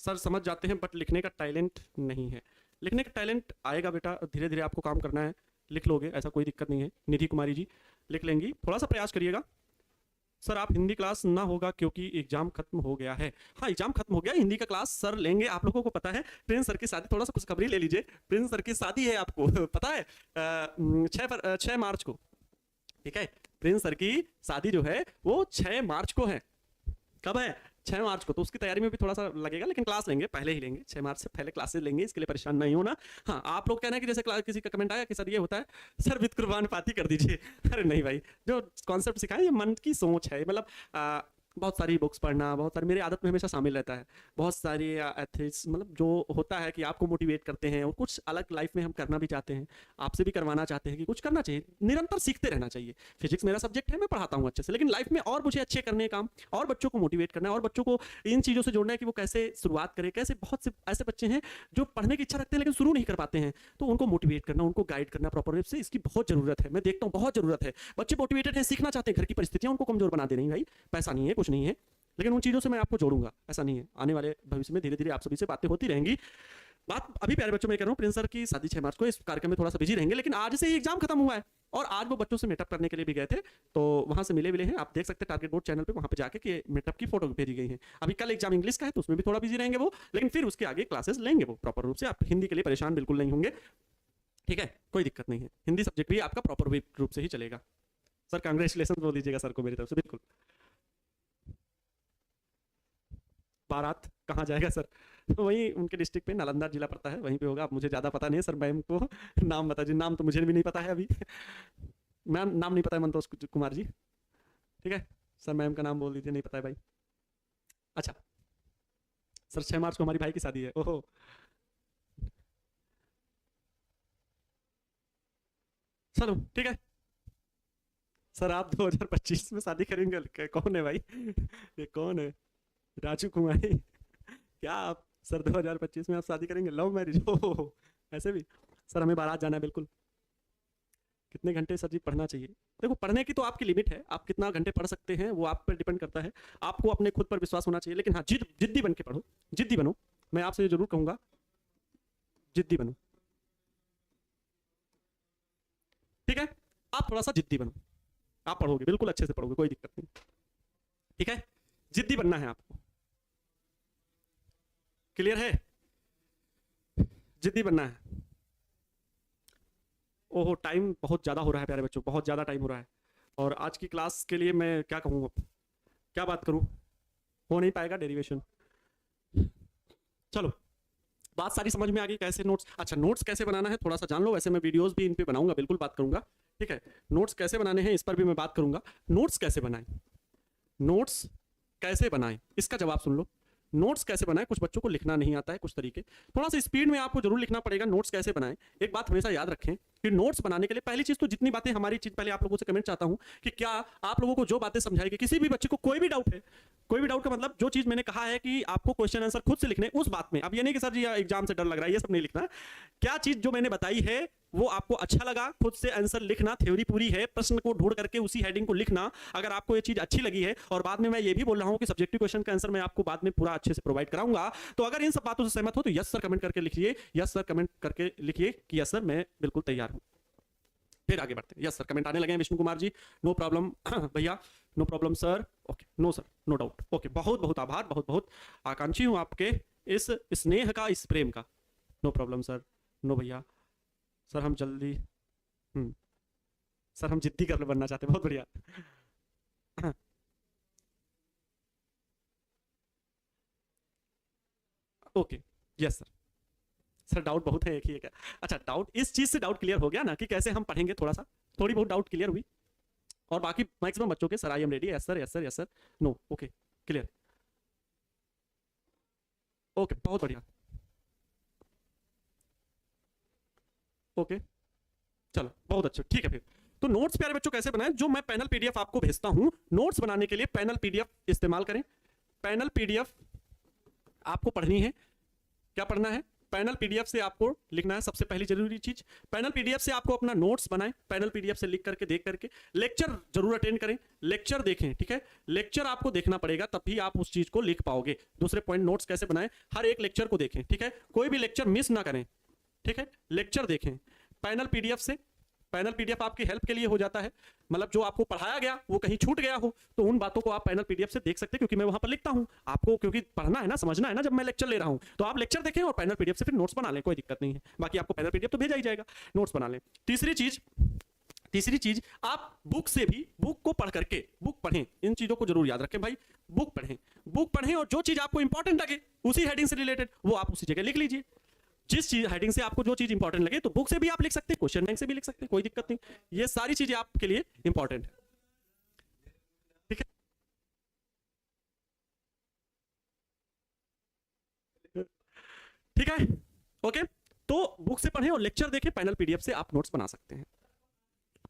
A: सर समझ जाते हैं बट लिखने का टैलेंट नहीं है। लिखने का टैलेंट आएगा बेटा, धीरे धीरे आपको काम करना है, लिख लोगे, ऐसा कोई दिक्कत नहीं है। निधि कुमारी जी लिख लेंगी, थोड़ा सा प्रयास करिएगा। सर आप हिंदी क्लास ना होगा क्योंकि एग्जाम खत्म हो गया है। हाँ एग्जाम खत्म हो गया, हिंदी का क्लास सर लेंगे, आप लोगों को पता है। प्रिंस सर की शादी, थोड़ा सा कुछ खबरी ले लीजिए, प्रिंस सर की शादी है, आपको पता है 6 मार्च को। ठीक है, प्रिंस सर की शादी जो है वो 6 मार्च को है। कब है? 6 मार्च को। तो उसकी तैयारी में भी थोड़ा सा लगेगा, लेकिन क्लास लेंगे, पहले ही लेंगे, 6 मार्च से पहले क्लासेस लेंगे, इसके लिए परेशान नहीं होना। हाँ आप लोग कहना है कि जैसे क्लास किसी का कमेंट आया कि सर ये होता है, सर विद कुर्बान पाती कर दीजिए। अरे नहीं भाई, जो कॉन्सेप्ट सिखाए ये मन की सोच है, मतलब बहुत सारी बुक्स पढ़ना, बहुत सारी मेरी आदत में हमेशा शामिल रहता है, बहुत सारी एथिक्स, मतलब जो होता है कि आपको मोटिवेट करते हैं और कुछ अलग लाइफ में हम करना भी चाहते हैं, आपसे भी करवाना चाहते हैं कि कुछ करना चाहिए, निरंतर सीखते रहना चाहिए। फिजिक्स मेरा सब्जेक्ट है, मैं पढ़ाता हूँ अच्छे से, लेकिन लाइफ में और मुझे अच्छे करने काम, और बच्चों को मोटिवेट करना है, और बच्चों को इन चीज़ों से जोड़ना है कि वो कैसे शुरुआत करें, कैसे बहुत से ऐसे बच्चे हैं जो पढ़ने की इच्छा रखते हैं लेकिन शुरू नहीं कर पाते हैं, तो उनको मोटिवेट करना, उनको गाइड करना प्रॉपर वे से, इसकी बहुत जरूरत है। मैं देखता हूँ बहुत जरूरत है, बच्चे मोटिवेटेड हैं, सीखना चाहते हैं, घर की परिस्थितियाँ उनको कमजोर बना दे रही भाई, पैसा नहीं है, कुछ नहीं है, लेकिन उन चीज़ों से मैं आपको जोड़ूंगा, ऐसा नहीं है। आने वाले भविष्य में धीरे धीरे आप सभी से बातें होती रहेंगी। बात अभी प्यारे बच्चों में कह रहा हूँ, प्रिंस सर की शादी 6 मार्च को, इस कार्यक्रम में थोड़ा सा बिजी रहेंगे, लेकिन आज से ही एग्जाम खत्म हुआ है और आज वो बच्चों से मीटअप करने के लिए भी गए थे, तो वहां से मिले हैं, आप देख सकते हैं टारगेट बोर्ड चैनल पे, वहां पे जाके कि मीटअप की फोटो भेजी गई है। अभी कल एग्जाम इंग्लिश का है तो उसमें भी थोड़ा बिजी रहेंगे वो, लेकिन फिर उसके आगे क्लासेस लेंगे वो प्रॉपर रूप से, आप हिंदी के लिए परेशान बिल्कुल नहीं होंगे। ठीक है, कोई दिक्कत नहीं है, हिंदी सब्जेक्ट भी आपका प्रॉपर रूप से ही चलेगा। सर कांग्रेचुलेशन बोल दीजिएगा सर को मेरी तरफ से। बिल्कुल। बारात कहाँ जाएगा सर? तो वहीं उनके डिस्ट्रिक्ट पे नालंदा जिला पड़ता है, वहीं पे होगा। मुझे ज़्यादा पता नहीं है सर, मैम को नाम बता दीजिए। नाम तो मुझे भी नहीं पता है अभी मैम नाम नहीं पता है मंतोष कुमार जी। ठीक है सर, मैम का नाम बोल दीजिए, नहीं पता है भाई। अच्छा सर 6 मार्च को हमारी भाई की शादी है। ओहो, चलो ठीक है सर, आप 2025 में शादी करेंगे? कौन है भाई ये कौन है? राजू कुमारी क्या आप सर 2025 में आप शादी करेंगे? Love marriage? हो ऐसे भी? सर हमें बारात जाना है। बिल्कुल। कितने घंटे सर जी पढ़ना चाहिए? देखो पढ़ने की तो आपकी लिमिट है, आप कितना घंटे पढ़ सकते हैं वो आप पर डिपेंड करता है, आपको अपने खुद पर विश्वास होना चाहिए, लेकिन हाँ जिद्दी बन के पढ़ो, जिद्दी बनो। मैं आपसे ये जरूर कहूंगा, जिद्दी बनो। ठीक है, आप थोड़ा सा जिद्दी बनो, आप पढ़ोगे, बिल्कुल अच्छे से पढ़ोगे, कोई दिक्कत नहीं। ठीक है, जिद्दी बनना है आपको। क्लियर है? जिद्दी बनना है। ओहो, टाइम बहुत ज़्यादा हो रहा है प्यारे बच्चों, बहुत ज़्यादा टाइम हो रहा है, और आज की क्लास के लिए मैं क्या कहूँ, अब क्या बात करूँ, हो नहीं पाएगा डेरिवेशन। चलो बात सारी समझ में आ गई कैसे नोट्स, अच्छा नोट्स कैसे बनाना है थोड़ा सा जान लो। वैसे मैं वीडियोस भी इन पे बनाऊंगा, बिल्कुल बात करूंगा, ठीक है। नोट्स कैसे बनाने हैं इस पर भी मैं बात करूंगा। नोट्स कैसे बनाएं, नोट्स कैसे बनाएं इसका जवाब सुन लो। नोट्स कैसे बनाएं, कुछ बच्चों को लिखना नहीं आता है, कुछ तरीके थोड़ा सा स्पीड में आपको जरूर लिखना पड़ेगा। नोट्स कैसे बनाएं, एक बात हमेशा याद रखें कि नोट्स बनाने के लिए पहली चीज तो जितनी बातें हमारी चीज, पहले आप लोगों से कमेंट चाहता हूं कि क्या आप लोगों को जो बातें समझाएगी, किसी भी बच्चे को कोई भी डाउट है, कोई भी डाउट का मतलब जो चीज मैंने कहा है कि आपको क्वेश्चन आंसर खुद से लिखने उस बात में, अब ये नहीं कि सर जी एग्जाम से डर लग रहा है, ये सब नहीं लिखना है। क्या चीज जो मैंने बताई है वो आपको अच्छा लगा, खुद से आंसर लिखना, थ्योरी पूरी है, प्रश्न को ढूंढ करके उसी हेडिंग को लिखना। अगर आपको ये चीज अच्छी लगी है, और बाद में मैं ये भी बोल रहा हूं कि सब्जेक्टिव क्वेश्चन का आंसर मैं आपको बाद में पूरा अच्छे से प्रोवाइड कराऊंगा, तो अगर इन सब बातों से सहमत हो तो यस सर कमेंट करके लिखिए, यस सर कमेंट करके लिखिए कि यस सर मैं बिल्कुल तैयार हूं। फिर आगे बढ़ते हैं। यस सर कमेंट आने लगे हैं विष्णु कुमार जी, नो प्रॉब्लम भैया, no problem sir, okay, no sir, no doubt, okay, बहुत बहुत आभार, बहुत बहुत आकांक्षी हूं आपके इस स्नेह का, इस प्रेम का। नो प्रॉब्लम सर, नो भैया, सर हम जल्दी, सर हम जिद्दी कर बनना चाहते हैं, बहुत बढ़िया। Okay, yes sir, sir doubt बहुत है, एक ही है क्या? अच्छा, डाउट इस चीज से डाउट क्लियर हो गया ना कि कैसे हम पढ़ेंगे, थोड़ा सा थोड़ी बहुत डाउट क्लियर हुई, और बाकी मैक्सिमम बच्चों के sir I am ready, yes sir, yes sir, yes sir, no, okay, clear, okay, बहुत बढ़िया, ओके, चलो बहुत अच्छा, ठीक है। फिर तो नोट्स प्यारे बच्चों कैसे बनाएं, जो मैं पैनल पीडीएफ आपको भेजता हूं, नोट्स बनाने के लिए पैनल पीडीएफ इस्तेमाल करें। पैनल पीडीएफ आपको पढ़नी है, क्या पढ़ना है, पैनल पीडीएफ से आपको लिखना है सबसे पहली जरूरी चीज। पैनल पीडीएफ से आपको अपना नोट्स बनाएं, पैनल पीडीएफ से लिख करके, देख करके, लेक्चर जरूर अटेंड करें, लेक्चर देखें, ठीक है, लेक्चर आपको देखना पड़ेगा तब भी आप उस चीज को लिख पाओगे। दूसरे पॉइंट, नोट्स कैसे बनाएं, हर एक लेक्चर को देखें, ठीक है, कोई भी लेक्चर मिस ना करें, ठीक है, लेक्चर देखें पैनल पीडीएफ से। पैनल पीडीएफ आपकी हेल्प के लिए हो जाता है, मतलब जो आपको पढ़ाया गया वो कहीं छूट गया हो तो उन बातों को आप पैनल पीडीएफ से देख सकते हैं, क्योंकि मैं वहां पर लिखता हूं आपको, क्योंकि पढ़ना है ना, समझना है ना, जब मैं लेक्चर ले रहा हूं तो आप लेक्चर देखें और पैनल पीडीएफ से फिर नोट्स बना लें, कोई दिक्कत नहीं है। बाकी आपको पैनल पीडीएफ तो भेजा ही जाएगा, नोट्स बना लें। तीसरी चीज आप बुक से भी, बुक को पढ़ करके, बुक पढ़ें, इन चीजों को जरूर याद रखें भाई, बुक पढ़ें और जो चीज आपको इंपॉर्टेंट लगे उसी हेडिंग से रिलेटेड वो आप उसी जगह लिख लीजिए। जिस चीज हेडिंग से आपको जो चीज इंपॉर्टेंट लगे तो बुक से भी आप लिख सकते हैं, क्वेश्चन बैंक से भी लिख सकते हैं, कोई दिक्कत नहीं, ये सारी चीजें आपके लिए इंपॉर्टेंट है, ठीक है, ठीक है, ओके। तो बुक से पढ़ें और लेक्चर देखें, पैनल पीडीएफ से आप नोट्स बना सकते हैं।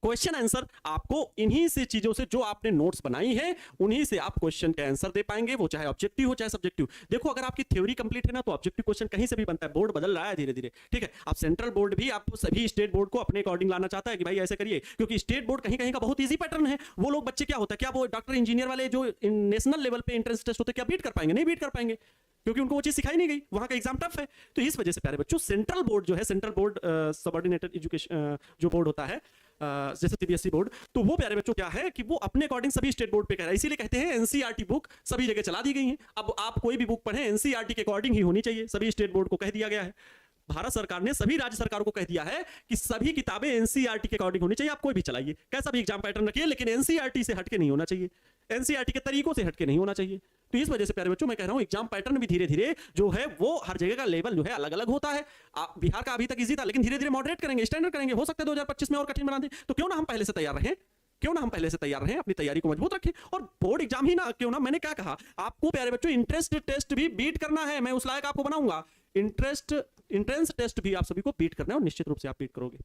A: क्वेश्चन आंसर आपको इन्हीं से चीजों से, जो आपने नोट्स बनाई है उन्हीं से आप क्वेश्चन के आंसर दे पाएंगे, वो चाहे ऑब्जेक्टिव हो चाहे सब्जेक्टिव। देखो अगर आपकी थ्योरी कंप्लीट है ना तो ऑब्जेक्टिव क्वेश्चन कहीं से भी बनता है, बोर्ड बदल रहा है धीरे धीरे, ठीक है। आप सेंट्रल बोर्ड भी आपको सभी स्टेट बोर्ड को अपने अकॉर्डिंग लाना चाहता है कि भाई ऐसे करिए, क्योंकि स्टेट बोर्ड कहीं कहीं का बहुत ईजी पैटर्न है। वो लोग बच्चे क्या होता है, क्या वो डॉक्टर इंजीनियर वाले जो नेशनल लेवल पे एंट्रेंस टेस्ट होते हैं क्या बीट कर पाएंगे? नहीं बीट कर पाएंगे, क्योंकि उनको वो चीज सिखाई नहीं गई, वहां का एग्जाम टफ है। तो इस वजह से प्यारे बच्चों सेंट्रल बोर्ड जो है, सेंट्रल बोर्ड सबऑर्डिनेटेड एजुकेशन जो बोर्ड होता है जैसे सीबीएसई बोर्ड, तो वो प्यारे बच्चों क्या है कि वो अपने अकॉर्डिंग सभी स्टेट बोर्ड पे कह रहा है, इसीलिए कहते हैं एनसीईआरटी बुक सभी जगह चला दी गई है। अब आप कोई भी बुक पढ़ें एनसीईआरटी के अकॉर्डिंग ही होनी चाहिए, सभी स्टेट बोर्ड को कह दिया गया है। भारत सरकार ने सभी राज्य सरकारों को कह दिया है कि सभी किताबें एनसीईआरटी के अकॉर्डिंग होनी चाहिए, आप कोई भी चलाइए, कैसा भी एग्जाम पैटर्न रखिए, लेकिन एनसीईआरटी से हटके नहीं होना चाहिए, एनसीईआरटी के तरीकों से हटके नहीं होना चाहिए। तो इस वजह से प्यारे बच्चों मैं कह रहा हूं एग्जाम पैटर्न भी धीरे धीरे जो है वो हर जगह का लेवल जो है अलग अलग होता है। बिहार का अभी तक इजी था, लेकिन धीरे धीरे मॉडरेट करेंगे, स्टैंडर्ड करेंगे, हो सकता है 2025 में और कठिन बना दें। तो क्यों ना हम पहले से तैयार रहें, क्यों ना हम पहले से तैयार रहें, अपनी तैयारी को मजबूत रखें, और बोर्ड एग्जाम ही ना क्यों ना, मैंने क्या कहा आपको प्यारे बच्चों, इंटरेस्ट टेस्ट भी बीट करना है, मैं उस लायक आपको बनाऊंगा। इंट्रेंस टेस्ट भी आप सभी को बीट करना है और निश्चित रूप से आप बीट करोगे,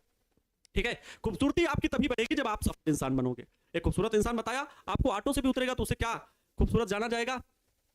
A: ठीक है। खूबसूरती आपकी तभी बढ़ेगी जब आप सफल इंसान बनोगे। एक खूबसूरत इंसान बताया, आपको ऑटो से भी उतरेगा तो उसे क्या खूबसूरत जाना जाएगा?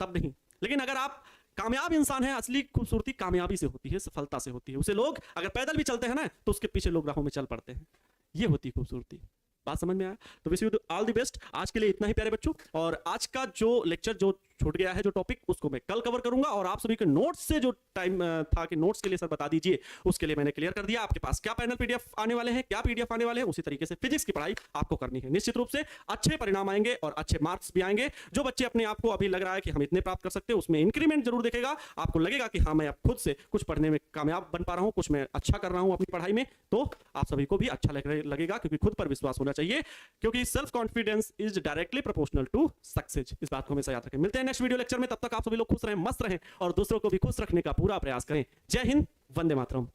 A: तब नहीं। लेकिन अगर आप कामयाब इंसान है, असली खूबसूरती कामयाबी से होती है, सफलता से होती है। उसे लोग अगर पैदल भी चलते हैं ना तो उसके पीछे लोग राहों में चल पड़ते हैं, ये होती है खूबसूरती। बात समझ में आया? तो wish you all the best. आज के लिए इतना ही प्यारे बच्चों, और आज का जो लेक्चर जो छूट गया है, जो टॉपिक, उसको मैं कल कवर करूंगा, और आप सभी के नोट्स से जो टाइम था कि नोट्स के लिए सर बता दीजिए, उसके लिए मैंने क्लियर कर दिया। आपके पास क्या पैनल पीडीएफ आने वाले हैं, क्या पीडीएफ आने वाले हैं, उसी तरीके से फिजिक्स की पढ़ाई आपको करनी है। निश्चित रूप से अच्छे परिणाम आएंगे और अच्छे मार्क्स भी आएंगे। जो बच्चे अपने आप को अभी लग रहा है कि हम इतने प्राप्त कर सकते हैं, उसमें इंक्रीमेंट जरूर दिखेगा, आपको लगेगा कि हाँ मैं अब खुद से कुछ पढ़ने में कामयाब बन पा रहा हूँ, कुछ मैं अच्छा कर रहा हूँ अपनी पढ़ाई में, तो आप सभी को भी अच्छा लगेगा, क्योंकि खुद पर विश्वास होना चाहिए, क्योंकि self confidence is directly proportional to success. इस बात को हमेशा याद रखें। मिलते हैं नेक्स्ट वीडियो लेक्चर में। तब तक आप सभी लोग खुश रहें, मस्त रहें और दूसरों को भी खुश रखने का पूरा प्रयास करें। जय हिंद, वंदे मातरम।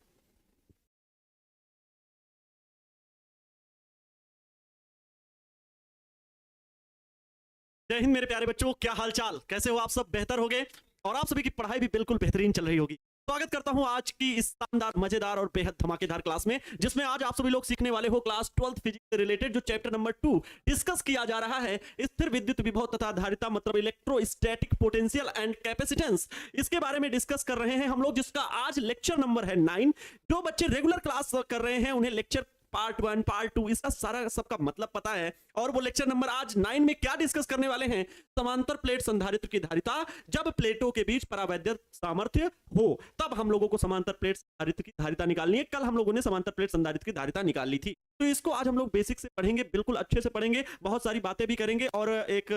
A: जय हिंद मेरे प्यारे बच्चों, क्या हालचाल, कैसे हो आप सब? बेहतर हो गए और आप सभी की पढ़ाई भी बिल्कुल बेहतरीन चल रही होगी। स्वागत करता हूं आज की इस शानदार, मजेदार और बेहद धमाकेदार क्लास में, जिसमें आज आप सभी लोग सीखने वाले हो क्लास 12th फिजिक्स से रिलेटेड जो चैप्टर नंबर 2 डिस्कस किया जा रहा है, स्थिर विद्युत विभव तथा धारिता मतलब इलेक्ट्रोस्टैटिक पोटेंशियल एंड कैपेसिटेंस। इसके बारे में डिस्कस कर रहे हैं हम लोग, जिसका आज लेक्चर नंबर है 9। जो बच्चे रेगुलर क्लास कर रहे हैं उन्हें लेक्चर पार्ट 1, पार्ट 2 इसका सारा सबका मतलब पता है। और वो लेक्चर नंबर आज 9 में क्या डिस्कस करने वाले हैं? समांतर प्लेट संधारित्र की धारिता। जब प्लेटों के बीच परावैद्युत सामर्थ्य हो तब हम लोगों को समांतर प्लेट संधारित्र की धारिता निकालनी है। कल हम लोगों ने समांतर प्लेट संधारित्र की धारिता निकाल ली थी, तो इसको आज हम लोग बेसिक से पढ़ेंगे, बिल्कुल अच्छे से पढ़ेंगे, बहुत सारी बातें भी करेंगे। और एक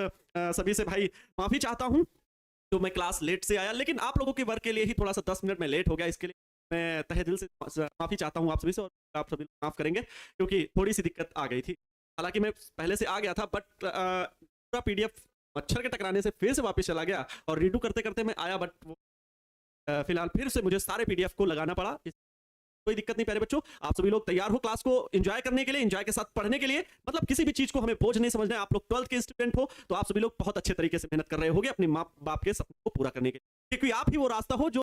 A: सभी से भाई माफी चाहता हूं तो मैं क्लास लेट से आया, लेकिन आप लोगों के वर्क के लिए ही थोड़ा सा 10 मिनट में लेट हो गया। इसके लिए मैं तहे दिल से माफी चाहता हूं आप सभी से, और आप सभी माफ करेंगे क्योंकि थोड़ी सी दिक्कत आ गई थी। हालांकि मैं पहले से आ गया था, बट पूरा पीडीएफ मच्छर के टकराने से फिर से वापस चला गया और रीडू करते करते मैं आया, बट वो फिलहाल फिर से मुझे सारे पीडीएफ को लगाना पड़ा। कोई दिक्कत नहीं प्यारे बच्चों, आप सभी लोग तैयार हो क्लास को एंजॉय करने के लिए, एंजॉय के साथ पढ़ने के लिए। मतलब किसी भी चीज को हमें बोझ नहीं समझना है। आप लोग 12th के स्टूडेंट हो तो आप सभी लोग बहुत अच्छे तरीके से मेहनत कर रहे होगे अपने माँ बाप के सपनों को पूरा करने के लिए, क्योंकि आप ही वो रास्ता हो जो